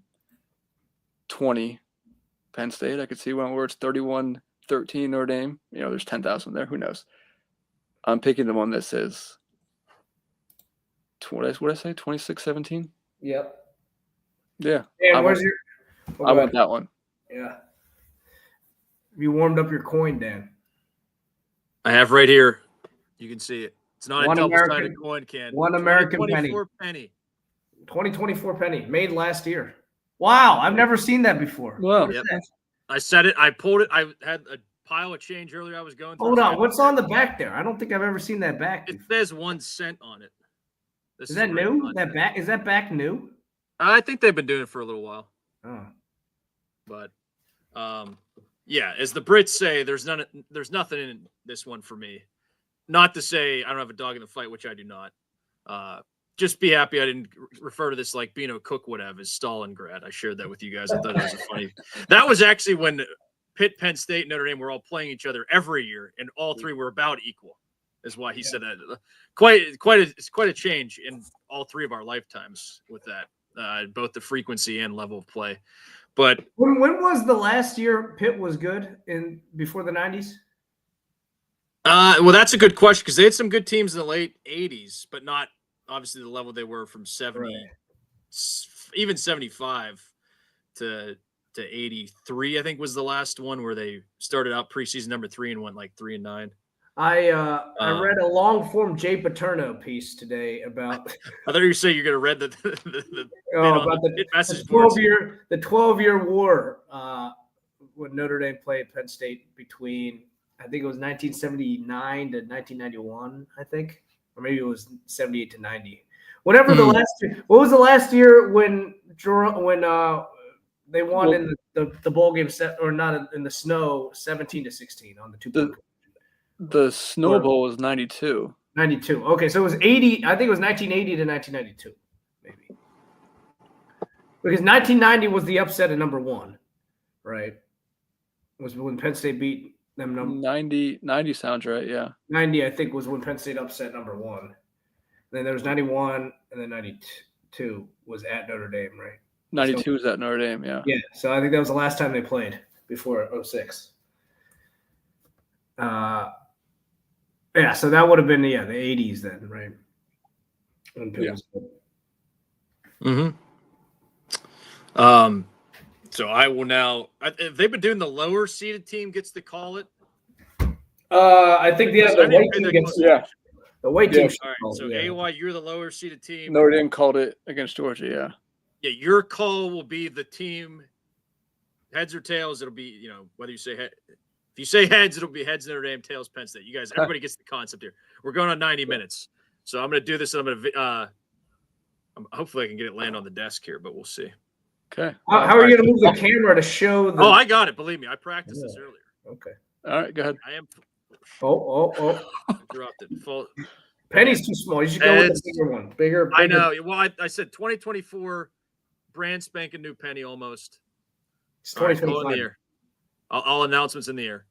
Penn State. I could see one where it's 31-13 Notre Dame. There's 10,000 there. Who knows? I'm picking the one that says, what did I say? 26-17? Yep. Yeah. And I want that one. Yeah. You warmed up your coin, Dan. I have right here. You can see it. It's not One a double-sided American- coin, Ken. one American penny. 2024 penny made last year. Wow, I've never seen that before. Wow. What is that? I said it. I pulled it. I had a pile of change earlier. I was going through. Hold on. What's on the back there? I don't think I've ever seen that back. It says 1 cent on it. This Is that great new? content. Is that back new? I think they've been doing it for a little while. Oh. But yeah, as the Brits say, there's nothing in this one for me. Not to say I don't have a dog in the fight, which I do not. Just be happy I didn't refer to this like Beano Cook would have as Stalingrad. I shared that with you guys. I thought it was a funny. That was actually when Pitt, Penn State, Notre Dame were all playing each other every year, and all three were about equal. Is why he said that. It's quite a change in all three of our lifetimes with that, both the frequency and level of play. But when was the last year Pitt was good before the 90s? Well, that's a good question because they had some good teams in the late 80s, but not obviously the level they were from 70, even 75 to 83. I think was the last one where they started out preseason number 3 and went like 3-9. I read a long form Jay Paterno piece today about. I thought you were saying you're going to read about the message 12-year war when Notre Dame played Penn State between I think it was 1979 to 1991. I think, or maybe it was 78 to 90. Whatever the last year. What was the last year when They won Well- in the bowl game set or not in the snow 17-16 on the 2-point. The Snow Bowl was 92. 92. Okay, so it was 80. I think it was 1980 to 1992, maybe. Because 1990 was the upset at number 1, right? Was when Penn State beat them. 90 sounds right, yeah. 90, I think, was when Penn State upset number 1. Then there was 91, and then 92 was at Notre Dame, right? 92 is at Notre Dame, yeah. Yeah, so I think that was the last time they played before 06. Yeah, so that would have been the 80s then, right? When Pitt was good. Mm-hmm. So I will now. If they've been doing the lower seeded team gets to call it. I think the white team gets Yeah. the white team. All right. So AY, you're the lower seeded team. Notre Dame called it against Georgia, yeah. Yeah, your call will be the team. Heads or tails, it'll be whether you say head. If you say heads, it'll be heads Notre Dame, tails Penn State. You guys, everybody gets the concept here. We're going on 90 minutes, so I'm going to do this. And I'm going to. Hopefully, I can get it land on the desk here, but we'll see. Okay. How are you going to move the camera to show the? Oh, I got it. Believe me, I practiced this earlier. Okay. All right, go ahead. I am. Oh! Interrupted. Full. Penny's too small. You should go with the bigger one. Bigger. I know. Well, I said 2024, brand spanking new penny almost. It's All right, go in 2025. the air. All announcements in the air.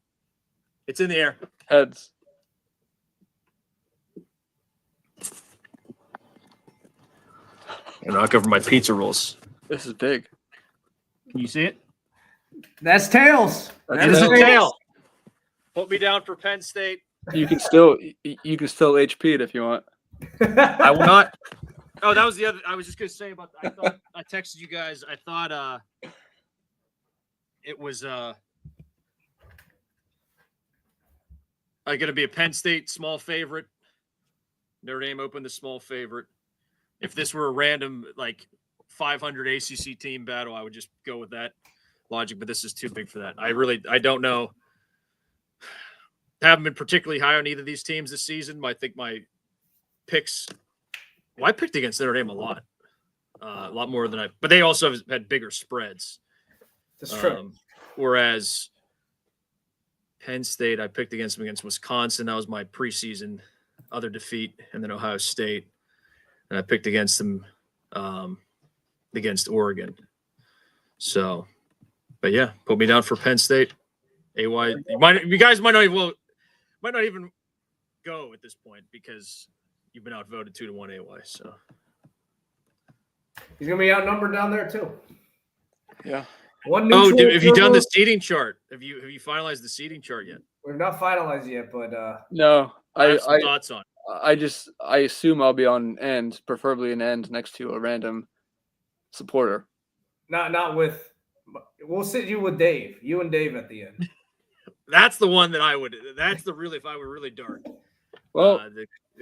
It's in the air. Heads. And I'll cover my pizza rolls. This is big. Can you see it? That's tails. That's It is a tails. tail. Put me down for Penn State. You can still HP it if you want. I will not. Oh, that was the other. I was just gonna say about. I thought I texted you guys. I thought it was going to be a Penn State small favorite. Notre Dame opened the small favorite. If this were a random 500 ACC team battle, I would just go with that logic. But this is too big for that. I don't know. Haven't been particularly high on either of these teams this season. I think my picks. Well, I picked against Notre Dame a lot more than but they also have had bigger spreads. That's true. Whereas Penn State, I picked against them against Wisconsin. That was my preseason other defeat, and then Ohio State, and I picked against them against Oregon. So, but yeah, put me down for Penn State. AY, you guys might not even go at this point because you've been outvoted 2-1 AY. So He's gonna be outnumbered down there too. Yeah. Have you done the seeding chart? Have you finalized the seeding chart yet? We've not finalized yet, but No. I have some thoughts on it. I assume I'll be on end, preferably an end next to a random supporter. not with. We'll sit you with Dave. You and Dave at the end. That's the one that I would. That's the really if I were really dark. Well,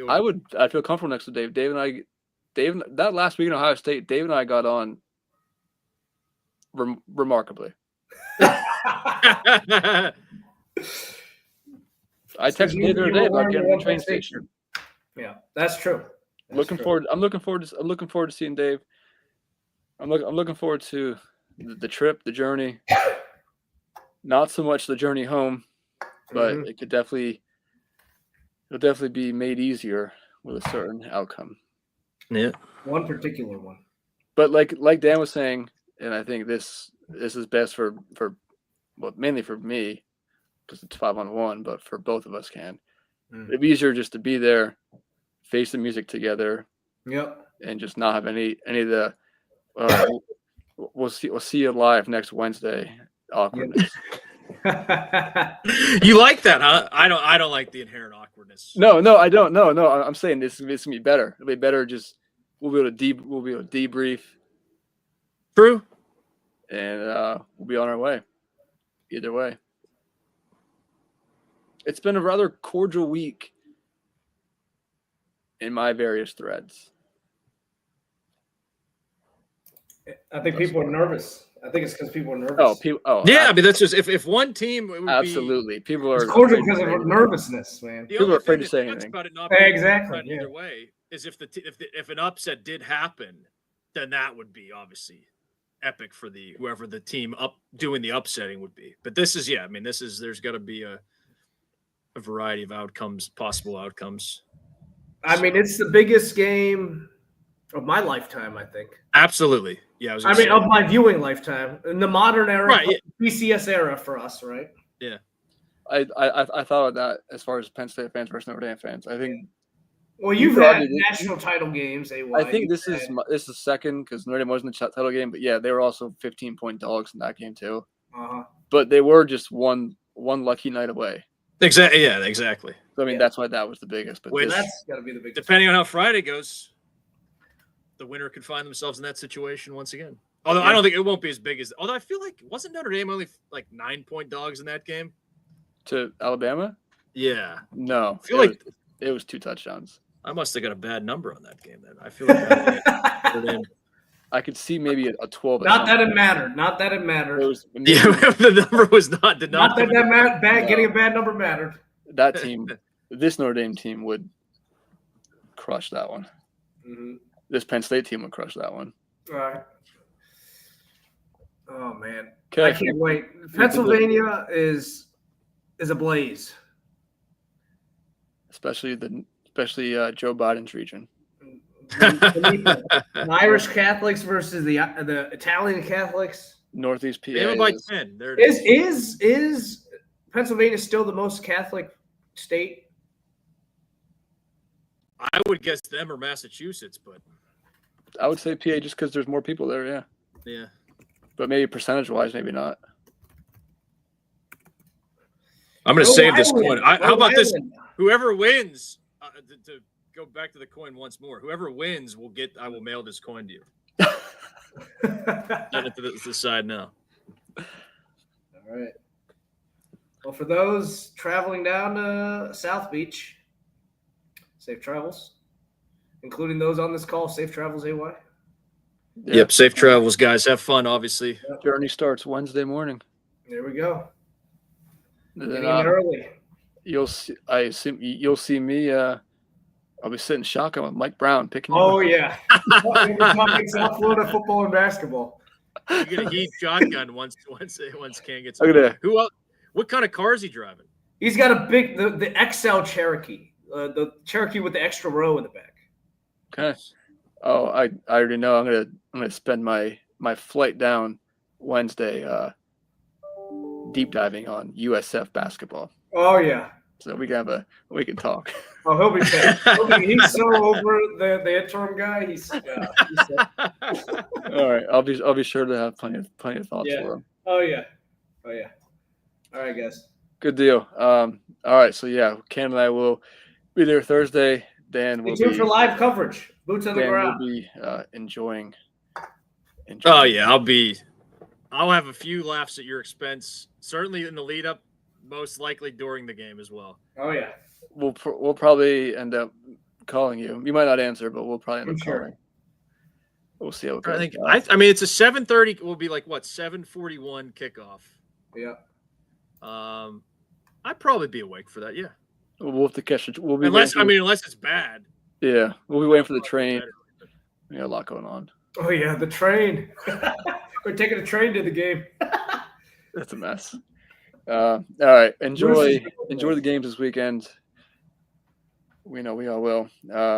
I'd feel comfortable next to Dave. Dave, that last week in Ohio State, Dave and I got on remarkably. I texted Dave the other day about getting to the train station. Yeah, that's true. I'm looking forward to seeing Dave. I'm looking forward to the trip, the journey. Not so much the journey home, but it'll definitely be made easier with a certain outcome. Yeah. One particular one. But like Dan was saying, and I think this is best for mainly for me because it's 5-on-1, but for both of us it'd be easier just to be there, face the music together. Yep. And just not have any of the we'll see you live next Wednesday awkwardness. You like that, huh? I don't like the inherent awkwardness. No, I don't. No, I'm saying this gonna be better. It'll be better. Just we'll be able to debrief. True. And we'll be on our way. Either way, it's been a rather cordial week in my various threads. I think people are nervous. I think it's because people are nervous. Yeah, I mean that's just if one team it would absolutely people are it's cordial because of nervousness, man. People are afraid to say anything. About it not exactly. Either way is if an upset did happen, then that would be obviously epic for whoever the team doing the upsetting would be. But this is there's got to be a variety of possible outcomes. I mean, it's the biggest game of my lifetime, I think. Absolutely. Yeah. Of my viewing lifetime in the modern era, right, BCS era for us, right? Yeah. I thought of that as far as Penn State fans versus Notre Dame fans. I think. Well, you've had national title games. I think this is second because Notre Dame wasn't the title game, but yeah, they were also 15-point dogs in that game too. But they were just one lucky night away. Exactly. Yeah. Exactly. So I mean, that's why that was the biggest. But that's got to be the biggest. Depending on how Friday goes, the winner could find themselves in that situation once again. Although I don't think it won't be as big as. Although I feel like wasn't Notre Dame only like 9-point dogs in that game to Alabama? Yeah. No, I feel like it was 2 touchdowns. I must have got a bad number on that game then. I feel like I could see maybe a 12. Not that it mattered. Not that it mattered. The number was not. Did not. Not that mattered. Bad. Getting a bad number mattered. That team, this Notre Dame team would crush that one. Mm-hmm. This Penn State team would crush that one. All right. Oh man, Okay. I can't wait. Pennsylvania is ablaze. Especially Joe Biden's region. The Irish Catholics versus the Italian Catholics. Northeast PA. They by 10. There it is Pennsylvania still the most Catholic state? I would guess them or Massachusetts, but I would say PA just because there's more people there. Yeah. Yeah. But maybe percentage-wise, maybe not. I'm going to save this coin. How about this? Whoever wins, to go back to the coin once more, whoever wins I will mail this coin to you. Send it to the side now. All right. Well, for those traveling down to South Beach, safe travels. Including those on this call, safe travels, AY. Yeah. Yep, safe travels, guys. Have fun, obviously. Journey starts Wednesday morning. There we go. And Getting then, in early. I assume you'll see me. I'll be sitting shotgun with Mike Brown picking. Oh yeah. We're talking South Florida football and basketball. You're gonna heat shotgun once Ken gets. Who else? What kind of car is he driving? He's got a big the XL Cherokee, the Cherokee with the extra row in the back. Okay. Oh, I already know. I'm gonna spend my flight down Wednesday deep diving on USF basketball. Oh yeah. So we can talk. Oh, he'll be paid. He's so over the interim guy. He's all right. I'll be sure to have plenty of thoughts for him. Oh yeah. All right, guys. Good deal. All right. So yeah, Cam and I will be there Thursday. Dan will be for live coverage. Boots on the ground. We'll be enjoying. Oh yeah, I'll have a few laughs at your expense. Certainly in the lead up, most likely during the game as well. Oh yeah. We'll probably end up calling you. You might not answer, but we'll probably end up calling. We'll see how it goes. I mean, it's a 7:30. It will be like what 7:41 kickoff. Yeah. I'd probably be awake for that. Yeah. We'll have to catch it. We'll be unless it's bad. Yeah, we'll be waiting for the train. We got a lot going on. Oh yeah, the train. We're taking a train to the game. That's a mess. All right, enjoy the games this weekend. We know we all will.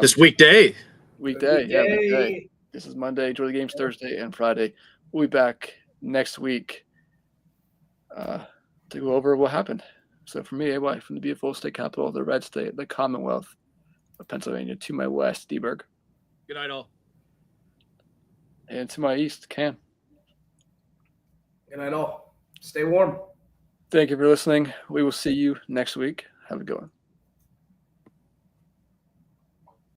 This weekday. Yeah. This is Monday. Enjoy the games Thursday and Friday. We'll be back next week to go over what happened. So for me, AY, from the beautiful state capital of the Red State, the Commonwealth of Pennsylvania, to my west, Deberg. Good night, all. And to my east, Cam. Good night, all. Stay warm. Thank you for listening. We will see you next week. Have a good one.